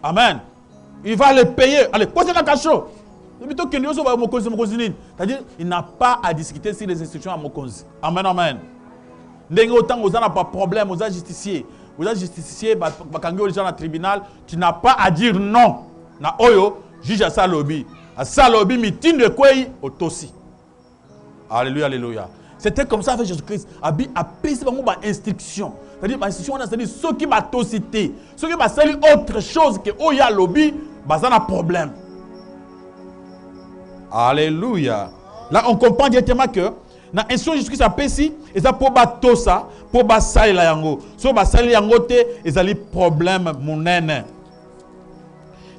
Amen. Il va les payer. Allez, quoi c'est la cachot? C'est-à-dire, il n'a pas à discuter sur les instructions à Mokonzi. Amen, amen. Autant vous n'avez pas de problème, vous êtes justicier. Vous êtes justicier, quand vous êtes dans le tribunal, tu n'as pas à dire non. Na oyo, juge à ça lobby. À ça lobby, mitin de quoi au tossi. Alléluia, alléluia. C'était comme ça avec Jésus-Christ. Abi a payé une instruction. C'est-à-dire, ma instruction, c'est-à-dire ceux qui m'ont tossité, ceux qui m'ont sali autre chose que oya lobby, bah ça n'a problème. Alléluia. Là, on comprend directement que dans l'instruction Jésus-Christ a payé et ça pour bateau ça, pour basali la yango. So basali yango te, ils ont problème monene.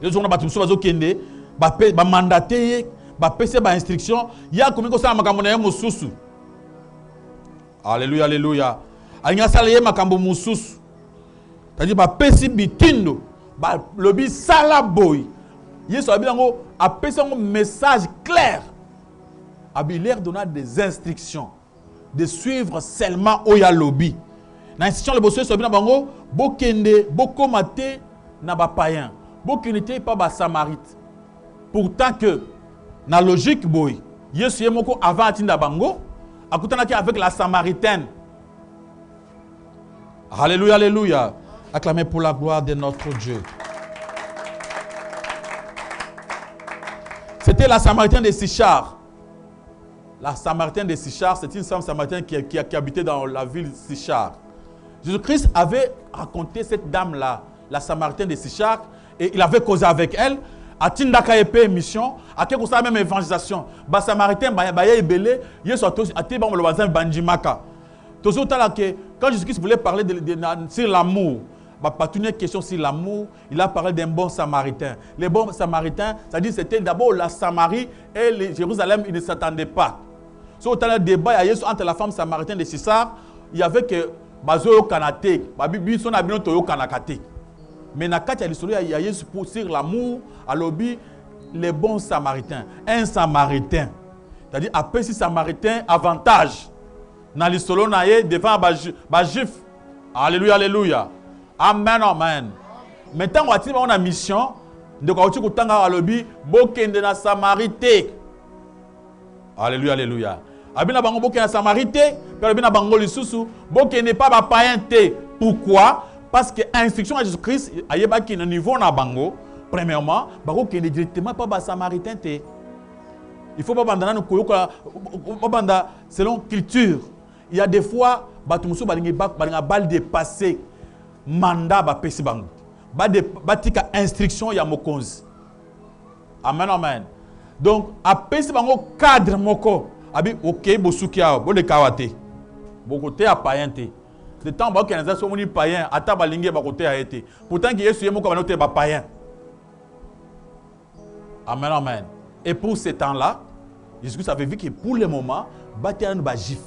Les gens ont so bazo kende, ba mandaté, ba pèse ba instruction, il y a comme ça makambo na mususu. Alléluia, alléluia. Alinga salaye makambo mususu. C'est-à-dire ba pèse bitindo, ba lobi sala boy. Yesu a payé un message clair. Il leur donné des instructions de suivre seulement Oya Lobby. Dans l'institution, le bosseur soit bien bango, bokende, bokomate, na ba païen. Bokende pas ba samarite. Pourtant que, dans la logique, boy, Yesu yemoko avant atinda bango, akutanaki avec la samaritaine. Alléluia, alléluia. Acclamez pour la gloire de notre Dieu. C'était la Samaritaine de Sichar. La Samaritaine de Sichar, c'est une femme samaritaine qui habitait dans la ville de Sichar. Jésus-Christ avait raconté cette dame-là, la Samaritaine de Sichar, et il avait causé avec elle. A Tindaka épée mission, à quel ça même évangélisation. Ba Samaritain ba ya ebele, yeso ati ba le bazin bandimaka. Toujours que quand Jésus-Christ voulait parler sur l'amour, une question sur l'amour, il a parlé d'un bon samaritain. Les bons samaritains, ça dit c'était d'abord la Samarie et Jérusalem, ils ne s'attendaient pas. Si on a un débat entre la femme samaritaine de Sisar, il y avait que Bazo Kanate, Babibi son abino Toyo Kanakate. Mais Nakati il y a pour sur l'amour, à l'objet, les bons samaritains. Un samaritain, c'est-à-dire après si samaritain, avantage. Dans l'histoire, devant les juifs. Alléluia, alléluia. Amen, amen. Maintenant, on a une mission de Kautanga Alobi, Bokende na Samarité. Alléluia, alléluia. Abina bango Bokende na Samarité, Abina bango lisusu, Bokende pas ba païen. Pourquoi? Parce que l'instruction de Jésus-Christ, ayeba ki na niveau na bango, premièrement, Bokende directement pas ba Samaritain te. Il faut pas bandana no koyoka, banda selon culture. Il y a des fois, Batumusu balinga bal dépassé. Mandat ba pesi bango ba tika instruction ya mokonzi. Amen, amen. Donc a pesi bango cadre moko abi ok bosuki a bo de kawate bo côté a païen te de temps ba organiser so moni païen ata balinge ba côté a été pourtant ki yesu yemo ko ba noté ba païen. Amen, amen. Et pour ce temps-là, Jésus avait vu que pour le moment batéan ba juif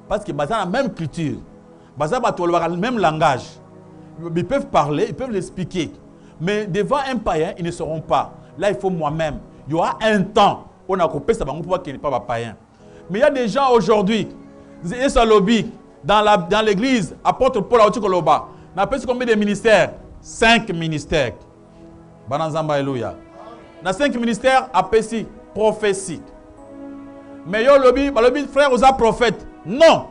parce que bazan la même culture. Le même langage. Ils peuvent parler, ils peuvent l'expliquer. Mais devant un païen, ils ne sauront pas. Là, il faut moi-même. Il y aura un temps où on a coupé ça pour qu'il n'est pas païen. Mais il y a des gens aujourd'hui, dans l'église, apôtre Paul Aoutikoloba, on a combien de ministères? 5 ministères. Bananzamba Elouya. Dans 5 ministères, apesi prophétie. Mais il y a le frère aux prophètes. Non.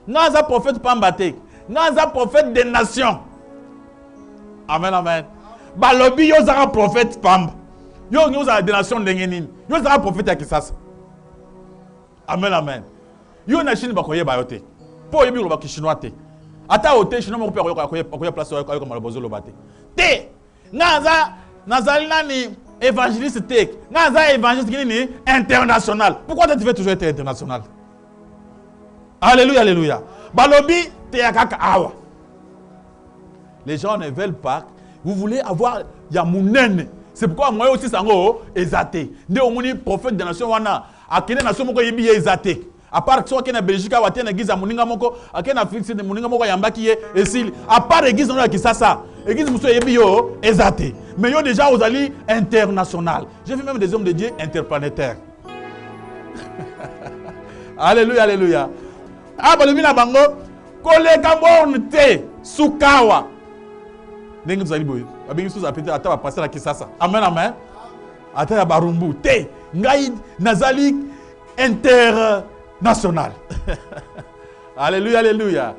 Naza prophète Pambate. Naza prophète des nations. Amen, amen. Balobi yozara prophète Pamba. Yozara des nations dengenin. Yozara prophète Akisasa. Amen, amen. Yo na Chine bakoye bayote. Po yebi lo chinois te. Ata ote chinois mo pe akoye place akoye comme le lobate. Te. Naza nani évangéliste te. Naza évangéliste ni international. Pourquoi tu veux toujours être international? Alléluia, alléluia. Balobi, teyakaka awa. Les gens ne veulent pas. Vous voulez avoir yamunene. C'est pourquoi moi aussi sango ezate. Nde omuni prophète de nation wana. Akene nation moko yebi ezate. À part soit que na Belgique ou na église muninga moko, akene na Afrique de muninga moko yambaki ye esil. À part église na kisasa, église muso yebi yo ezate. Mais yo déjà aux alliés international. J'ai vu même des hommes de Dieu interplanétaires. Alléluia, alléluia. Ah, balumina bango, koleka bonte, sukawa. Nengi tuzali boy. Abingi sous apete ata ba passer la kisasa. Amen, amen. Ata ya barumbu te. Ngai nazali international. Alléluia, alléluia.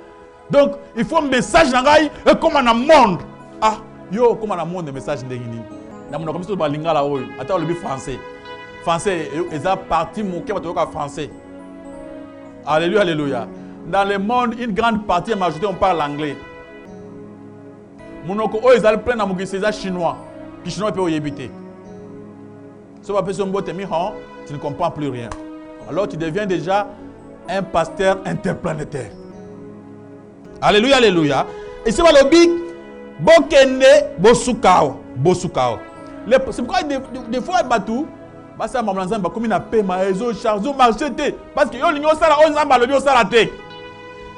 Donc, il faut un message ngai et comme dans le monde. Ah, yo comme dans le monde message ndengi ni. Na mona comme so ba lingala oyo. Ata le français. Français eza partie mon ke ba français. Alléluia, alléluia. Dans le monde, une grande partie de la majorité, on parle anglais. Monoko, oh, ils allaient plein à Mougui, c'est chinois. Puis chinois peut y habiter. Si tu ne comprends plus rien. Alors tu deviens déjà un pasteur interplanétaire. Alléluia, alléluia. Et c'est le big, Bokende, Bosukao. Bosukao. C'est pourquoi des fois, Batou, parce que maman nzamba comme na paix ma réseau charge marché parce que yo lingo sala o nzamba lobi o sala te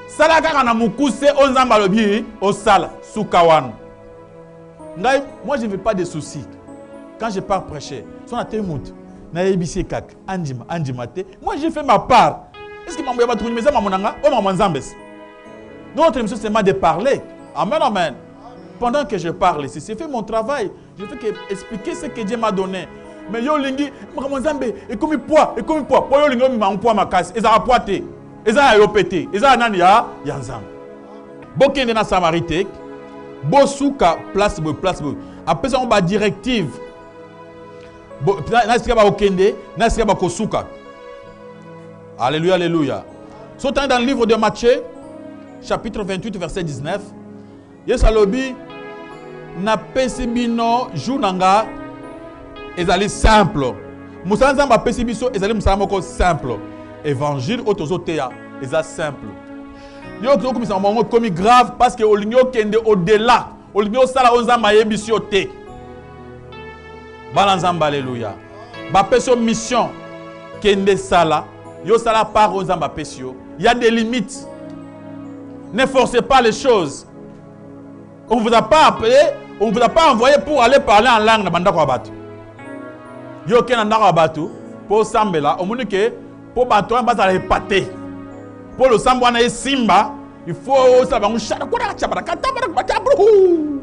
sala kaka na mukuse o nzamba lobi o sala sukawan ngai moi je ne veux pas de soucis quand je pars prêcher son a témout na ebisi kak anjima te moi j'ai fait ma part est-ce que maman ya batuni meza maman nanga o maman nzambes notre mission c'est de parler amen, amen. Pendant que je parle ici c'est fait mon travail je fais que expliquer ce que Dieu m'a donné. Mais yo lingi makamazambe et comme poids po yo lingi ma poids makasi eza poité eza yo pété eza nani ya nzam bokende na Samarité bosuka place après ça on ba directive na sika ba okende na sika ba kosuka. Alléluia, alléluia. Sautant dans le livre de Matthieu chapitre 28 verset 19 Yesu alobi na pesibino junanga ezali simple. Musala nzamba pesi biso ezali musala moko simple. Évangile otozoteya eza simple. Yo comme ça mongo comme grave parce que olingo kende au-delà. Olingo sala onzamba yebisi ote. Balanzamba alléluia. Ba peso mission kende sala, yo sala par onzamba pesio. Il y a des limites. Ne forcez pas les choses. On ne vous a pas appelé, on ne vous a pas envoyé pour aller parler en langue na bandako abatu. Yo ken ndako abatu pour sambela, on moni que pour bato on va ça épater. Pour le sambo na simba, il faut ça va on chara ko na chabara kata bara bru.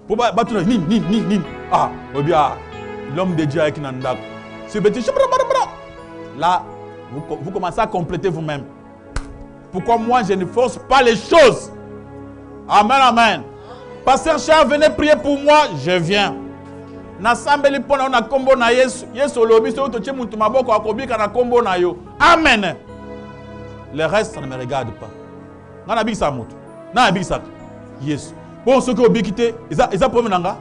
Pour bato ni. Ah, ou bien l'homme de Dieu avec Nandako. Ce petit chabara. Là, vous commencez à compléter vous-même. Pourquoi moi je ne force pas les choses? Amen, amen. Pasteur Charles, venez prier pour moi, je viens. Nasambeli pona na kombo na Yesu. Yesu lobi so to chemuntu maboko akobika na kombo na yo. Amen. Le reste ça ne me regarde pas. Ngana bikisa mutu. Na bikisa Yesu. Bon ce que obikité, isa problème nanga.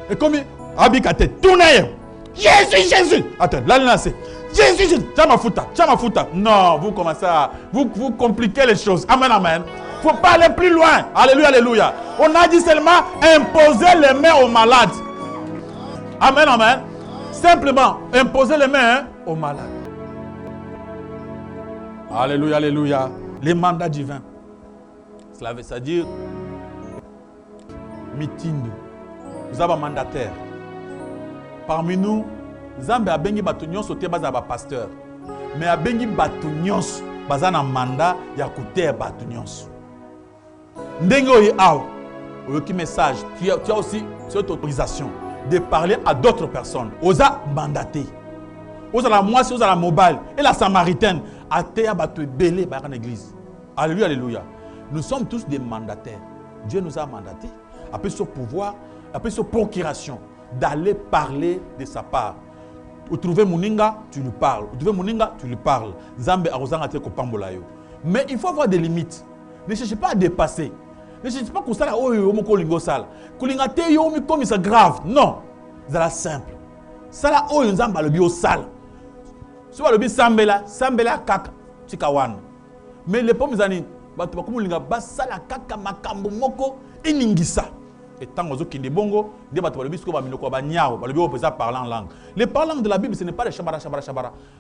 Et comme abikate tourner. Jésus. Attends, là c'est Jésus. Chamafuta. Non, vous commencez à vous compliquez les choses. Amen, amen. Faut pas aller plus loin. Alléluia. On a dit seulement imposer les mains aux malades. Amen, amen. Simplement imposer les mains aux malades. Alléluia. Les mandats divins. Cela veut dire meeting. Vous avez un mandataire. Parmi nous, Zambé a bengi batunyon sote baza ba pasteur. Mais a bengi batunyon baza na mandat ya koute batunyon. Ndenge oye aw, oyoki message, tu as aussi cette autorisation de parler à d'autres personnes. Oza mandaté. Oza la moitié, oza la mobile et la samaritaine a teya batu belé ba en église. Alléluia. Nous sommes tous des mandataires. Dieu nous a mandatés, appelé sur pouvoir, appelé sur procuration d'aller parler de sa part. Vous trouvez Mouninga, tu lui parles. Vous trouvez Mouninga, tu lui parles. Zambé arrosant à te kopambolayo. Mais il faut avoir des limites. Ne cherchez pas à dépasser. Ne cherchez pas que ça oh yo moko lingo sala. Kulinga te yo mi comme ça grave. Non. C'est simple. Sala oh yo nzamba le bio sale. Soit le bi sambela kaka tikawan. Mais les pommes zani batu bakumu linga basala kaka makambo moko iningisa. Et tant que vous avez bongo, des bâtiments de biscuits, parler en langue. Les parlants de la Bible, ce n'est pas les chabara.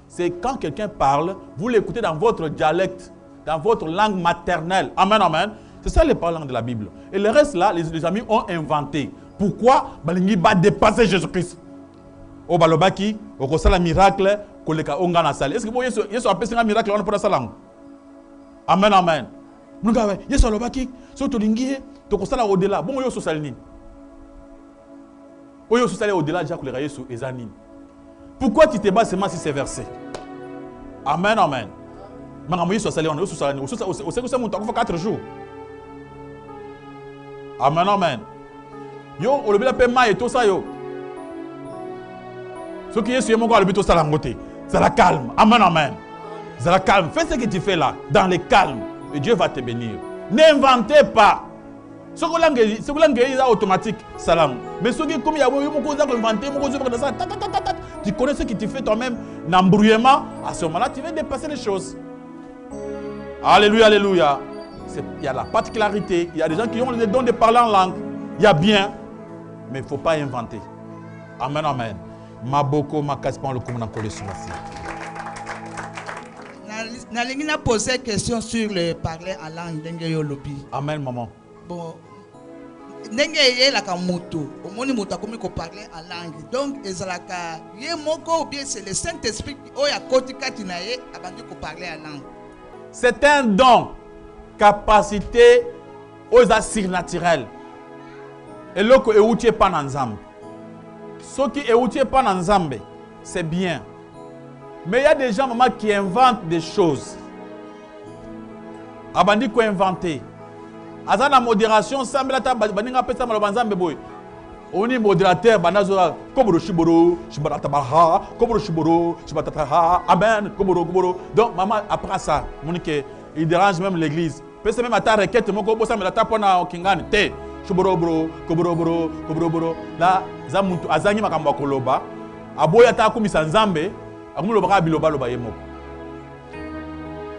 C'est quand quelqu'un parle, vous l'écoutez dans votre dialecte, dans votre langue maternelle. Amen, amen. C'est ça les parlants de la Bible. Et le reste là, les amis ont inventé. Pourquoi? Balingi va dépasser Jésus-Christ. Au balobaki, au kosala miracle, koleka onga na salle. Est-ce que vous Yesu appelle un miracle on pour sa langue? Amen, amen. Munga Yesu alobaki, so to lingi to kosala au-delà. Bon yo so salini. Oyo so salé au-delà déjà koleka Yesu ezani. Pourquoi tu te bases seulement sur ces versets? Amen, amen. Mangamu Yesu salé on yo so salini. O se ko se monta ko 4 jours. Amen, amen. Yo olobela pe ma et tout ça yo. Ce qui est sur mon corps, le ça la ngoté. Ça la calme. Amen, amen. Ça la calme. Fais ce que tu fais là, dans le calme. Et Dieu va te bénir. N'inventez pas. Ce que l'angle est automatique. Salam. Mais ce qui est comme il y a inventé, tu connais ce que tu fais toi-même, l'embrouillement. À ce moment-là, tu vas dépasser les choses. Alléluia, alléluia. Il y a la particularité. Il y a des gens qui ont le don de parler en langue. Il y a bien. Mais il ne faut pas inventer. Amen, amen. Maboko makaspan le commandant collé sur la scène. Nalingina posé question sur le parler en langue d'enge yolobi. Amen, maman. Bon, d'enge yé la kamuto. Au moni muta komi ko parler en langue. Donc ezalaka yé moko ou bien c'est le Saint-Esprit qui oya koti katina yé abandi ko parler en langue. C'est un don, capacité aux assis naturels. Et là que eoutie pas ensemble. Ce qui eoutie pas ensemble, c'est bien. Mais il y a des gens maman, qui inventent des choses. Abandi ko inventer. Azana modération, semble ta baninga pesa malobanzambe boy. Oni modérateur banazo komoro shiboro, shibata baha, komoro shiboro, shibata ha, amen, komoro. Donc maman après ça, monique il dérange même l'église. Pesa même ata requête moko bosa me la tapona okingani te. Shiboro bro, komoro. Là zamuntu azangi makambo koloba. Aboya ta kumisa nzambe.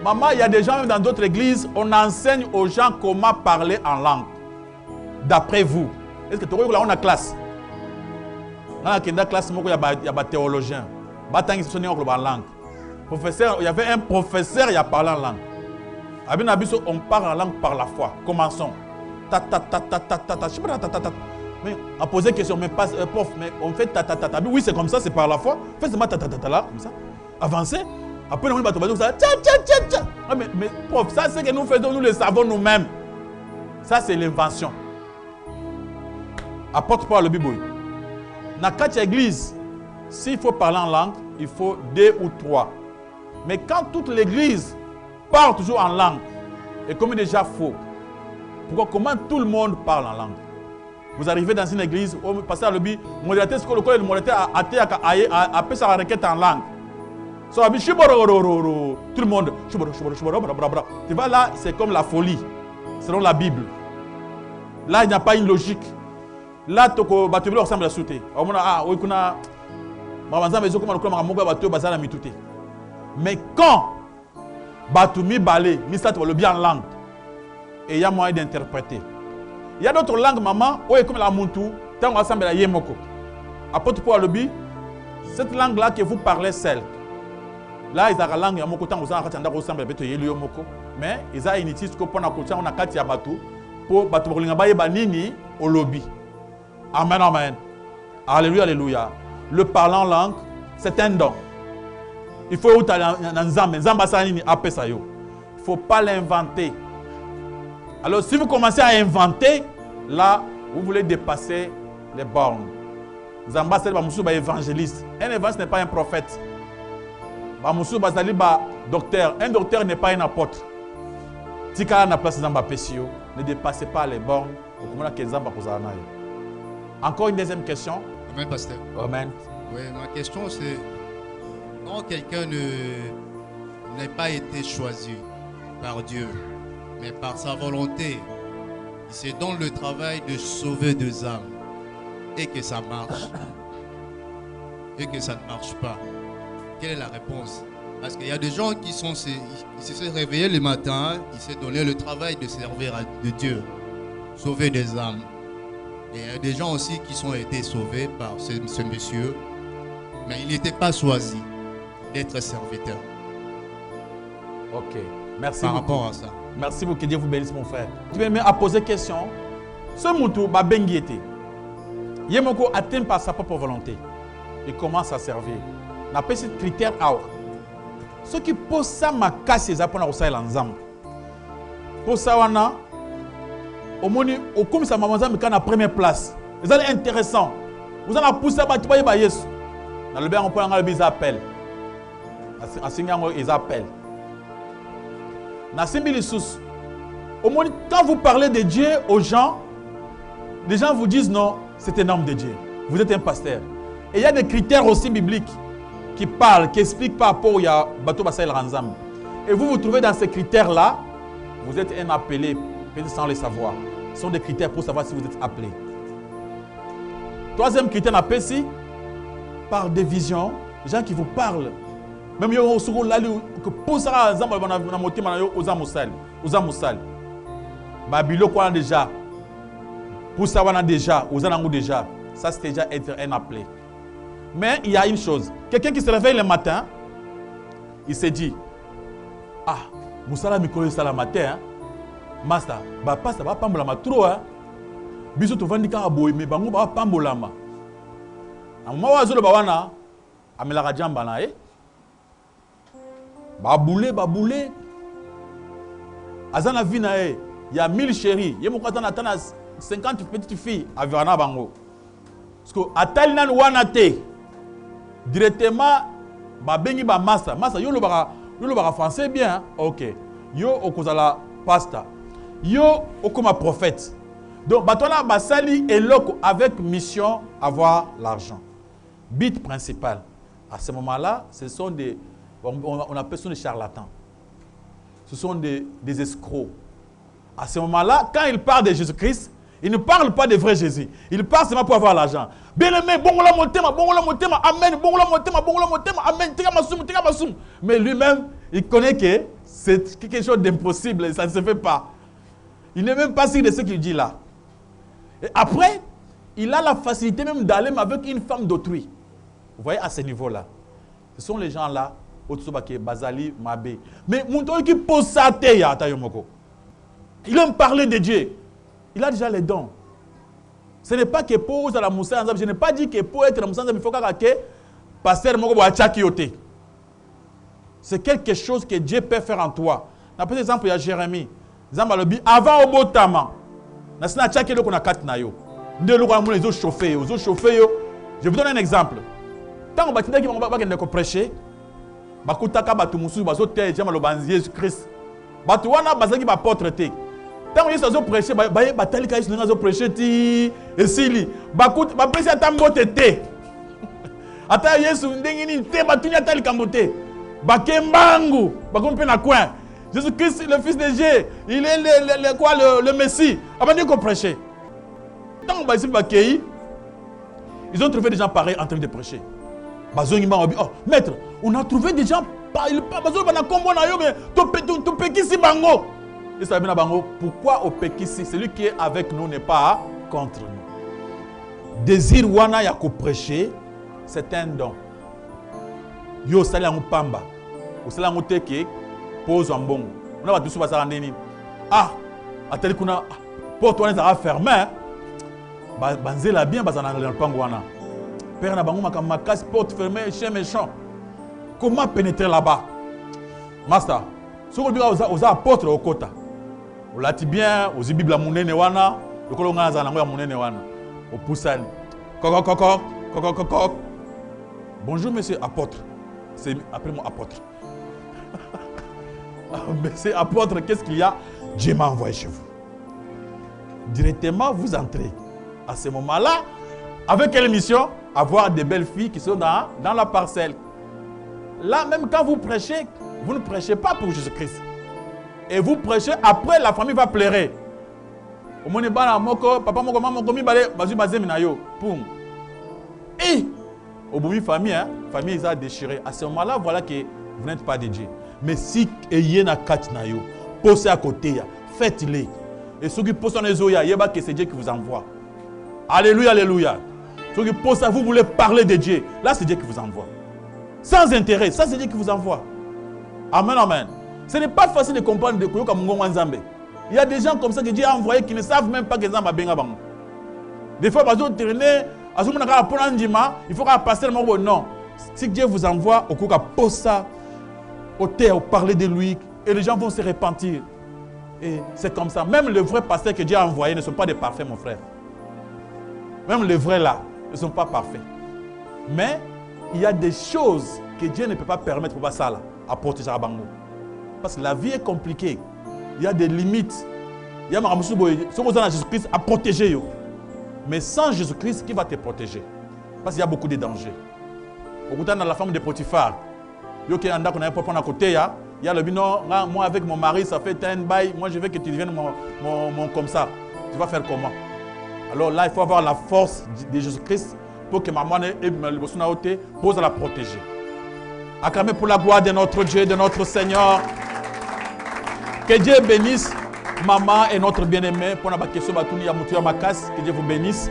Maman, il y a des gens même dans d'autres églises, on enseigne aux gens comment parler en langue. D'après vous. Est-ce que tu vois là on a classe? Dans la classe, il y a des théologiens. En langue. Professeur, il y avait un professeur qui a parlé en langue. On parle en langue par la foi. Commençons. Mais on pose des questions, mais pas prof, mais on fait ta. Oui, c'est comme ça, c'est par la foi. Faites seulement ta là, comme ça. Avancez. Après, on va tout ça. Mais prof, ça c'est que nous faisons, nous le savons nous-mêmes. Ça c'est l'invention. Apporte pas le Bible. Dans quatre églises, s'il faut parler en langue, il faut 2 ou 3. Mais quand toute l'église parle toujours en langue, et comme déjà faux, pourquoi comment tout le monde parle en langue? Vous arrivez dans une église, vous passez à l'objet, modérateur, ce que le modérateur a fait sa requête en langue. Tout le monde, tu vois là, c'est comme la folie, selon la Bible. Là, il n'y a pas une logique. Là, tu vas ressemble à la sauter. Mais quand Batumi balé, Misa le bien en langue, et il y a moyen d'interpréter. Il y a d'autres langues, maman, où est comme la Muntu, tant qu'on ressemble à Yemoko. Apôtre Paul Alobi, cette langue-là que vous parlez seule. Là, ils ont la langue, il y a beaucoup de temps, vous avez ressemble à Yemoko. Mais ils ont initié ce qu'on a coaché, on a quatre Yabatu, pour Batu Bolingabaye Banini au lobby. Amen, amen. Alléluia, alléluia. Le parler en langue, c'est un don. Il faut aller dans Nzambe. Nzambe Sanini appelle ça. Il ne faut pas l'inventer. Alors, si vous commencez à inventer, là, vous voulez dépasser les bornes. Nzamba c'est un évangéliste. Un évangéliste n'est pas un prophète. Docteur. Un docteur n'est pas un apôtre. Si quelqu'un n'a pas Nzamba Pessio, ne dépassez pas les bornes. Encore une deuxième question. Amen, pasteur. Amen. Oui, ma question c'est, quand quelqu'un n'a pas été choisi par Dieu, mais par sa volonté, il se donne le travail de sauver des âmes, et que ça marche, et que ça ne marche pas, quelle est la réponse? Parce qu'il y a des gens qui se sont réveillés le matin, qui se donné le travail de servir de Dieu, sauver des âmes. Et il y a des gens aussi qui ont été sauvés par ce monsieur, mais il n'était pas choisi d'être serviteur. Ok, merci par beaucoup. Rapport à ça. Merci beaucoup, que Dieu vous bénisse mon frère. Tu peux me poser question. Ce moutou, Babengi était. Yemoko atteint par sa propre volonté. Il commence à servir. On appelle ce critère out. Ceux qui posent ça, ma casse, ils apprennent à aussi l'ensemble. Pour ça, on a. Au comme ça, maman, mais quand la première place, c'est intéressant. Vous allez pousser à battre Yesu. Dans le bien, on peut en ils appellent. Ils appellent. Quand vous parlez de Dieu aux gens, les gens vous disent non, c'est un homme de Dieu. Vous êtes un pasteur. Et il y a des critères aussi bibliques qui parlent, qui expliquent par rapport à Bato Basaïl Ranzam. Et vous vous trouvez dans ces critères-là, vous êtes un appelé, peut-être sans le savoir. Ce sont des critères pour savoir si vous êtes appelé. Troisième critère, on appelle ici, par des visions, les gens qui vous parlent. Même yo soko lali que posera nzamba na motima na yo oza musali. Babilo quoi déjà. Pour ça on a déjà, ozanango déjà. Ça c'est déjà être un appelé. Mais il y a une chose, quelqu'un qui se réveille le matin, il se dit ah, musala mikolo sala matin, hein? Master, ba pasta ba pambola ma trop hein. Biso to vandika boy mais bango ba pambola ma. Amma wa zolo ba wana amela ka jamba na Baboulé. Azana vie na il y a 1000 chéris. Il y a 50 petites filles à Verna Bango. Parce que Atalina Wanate directement Babengi ba massa. Massa yo le bara français bien. OK. Yo okozala pasta. Yo okoma prophète. Donc batona basali et loko avec mission avoir l'argent. But principal. À ce moment-là, ce sont des on appelle ça des charlatans. Ce sont des escrocs. À ce moment-là, quand il parle de Jésus-Christ, il ne parle pas de vrai Jésus. Il parle seulement pour avoir l'argent. Bien-aimé, bongola motema, amen, bongola motema, amen, tika masum. Mais lui-même, il connaît que C'est quelque chose d'impossible, ça ne se fait pas. Il n'est même pas sûr de ce qu'il dit là. Et après, il a la facilité même d'aller avec une femme d'autrui. Vous voyez, à ce niveau-là. Ce sont les gens là, Otsubake, Bazali, Mabe. Mais Mountoy qui pose sa tête à Tayomoko. Il aime parler de Dieu. Il a déjà les dons. Ce n'est pas que pour la Moussa, je n'ai pas dit que pour être la Moussa, il faut que pasteur Moko Achakiote. C'est quelque chose que Dieu peut faire en toi. Par exemple, il y a Jérémie. Avant au Botama, je vous donne un exemple. Tant que vous prêcher, Jésus-Christ. Tant que vous prêchez, vous prêchez, et si vous prêchez, Jésus-Christ, le fils de Dieu, il est le Messie. Avant de prêcher. Tant que ils ont trouvé des gens pareils en train de prêcher. Oh, maître, on a trouvé des gens pareils. Pourquoi au Pekisi? Celui qui est avec nous n'est pas contre nous. Désir wana ya ko prêcher, c'est un don. Yo sala ngu pamba. Ou sala ngu teke pose en bon. On va tous passer en nini. Ah, ateli kuna porte wana ça fermé. Banzela bien bazana le pango wana. Père na bango makasi porte fermée chez méchant. Comment pénétrer là-bas? Master, si vous avez apôtre au kota. Vous l'avez bien, vous avez Bible à Mounene wana, le colonga za nango ya Mounene wana. Au poussani. Coq. Bonjour monsieur apôtre. C'est après mon apôtre. Monsieur apôtre, qu'est-ce qu'il y a? Dieu m'a envoyé chez vous. Directement, vous entrez. À ce moment-là, avec quelle mission? Avoir des belles filles qui sont dans la parcelle. Là, même quand vous prêchez, vous ne prêchez pas pour Jésus-Christ. Et vous prêchez, après la famille va pleurer. Papa moko maman komi balé bazu bazemi na yo. Poum. Et au bout famille famille ils a déchiré. À ce moment-là, voilà que vous n'êtes pas de Dieu. Mais si ayez na kat na yo, posez à côté, faites-les. Et ceux qui posent les oya, yeba que c'est Dieu qui vous envoie. Alléluia, alléluia. Ceux qui posent à vous voulez parler de Dieu, là c'est Dieu qui vous envoie. Sans intérêt, ça c'est Dieu qui vous envoie. Amen, amen. Ce n'est pas facile de comprendre de Koyoka Mungo Nzambe. Il y a des gens comme ça que Dieu a envoyés qui ne savent même pas que Nzamba benga bango. Des fois, ils ont tourné, il faut qu'un pasteur me dise non. Si Dieu vous envoie, au Koyoka pose ça au terre, parler de lui, et les gens vont se repentir. Et c'est comme ça. Même les vrais pasteurs que Dieu a envoyés ne sont pas des parfaits, mon frère. Même les vrais là ne sont pas parfaits. Mais il y a des choses que Dieu ne peut pas permettre pour ça là, à protéger à Bango. Parce que la vie est compliquée. Il y a des limites. Il y a Jésus-Christ à protéger. Mais sans Jésus-Christ, qui va te protéger? Parce qu'il y a beaucoup de dangers. Au bout de la femme de Potiphar, il y a un côté, il y a le binon, moi avec mon mari, ça fait un bail, moi je veux que tu deviennes mon comme ça. Tu vas faire comment? Alors là, il faut avoir la force de Jésus-Christ pour que maman et le pose à la protéger. Acclamez pour la gloire de notre Dieu, de notre Seigneur. Que Dieu bénisse maman et notre bien-aimé. Pour la question, que Dieu vous bénisse.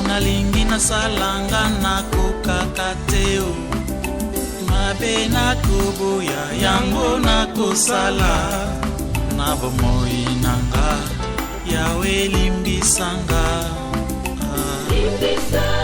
Nalingi na salanga na kokakateo mabe na kubuya yango na kosala na bomoi nanga yawe limbisanga limbisa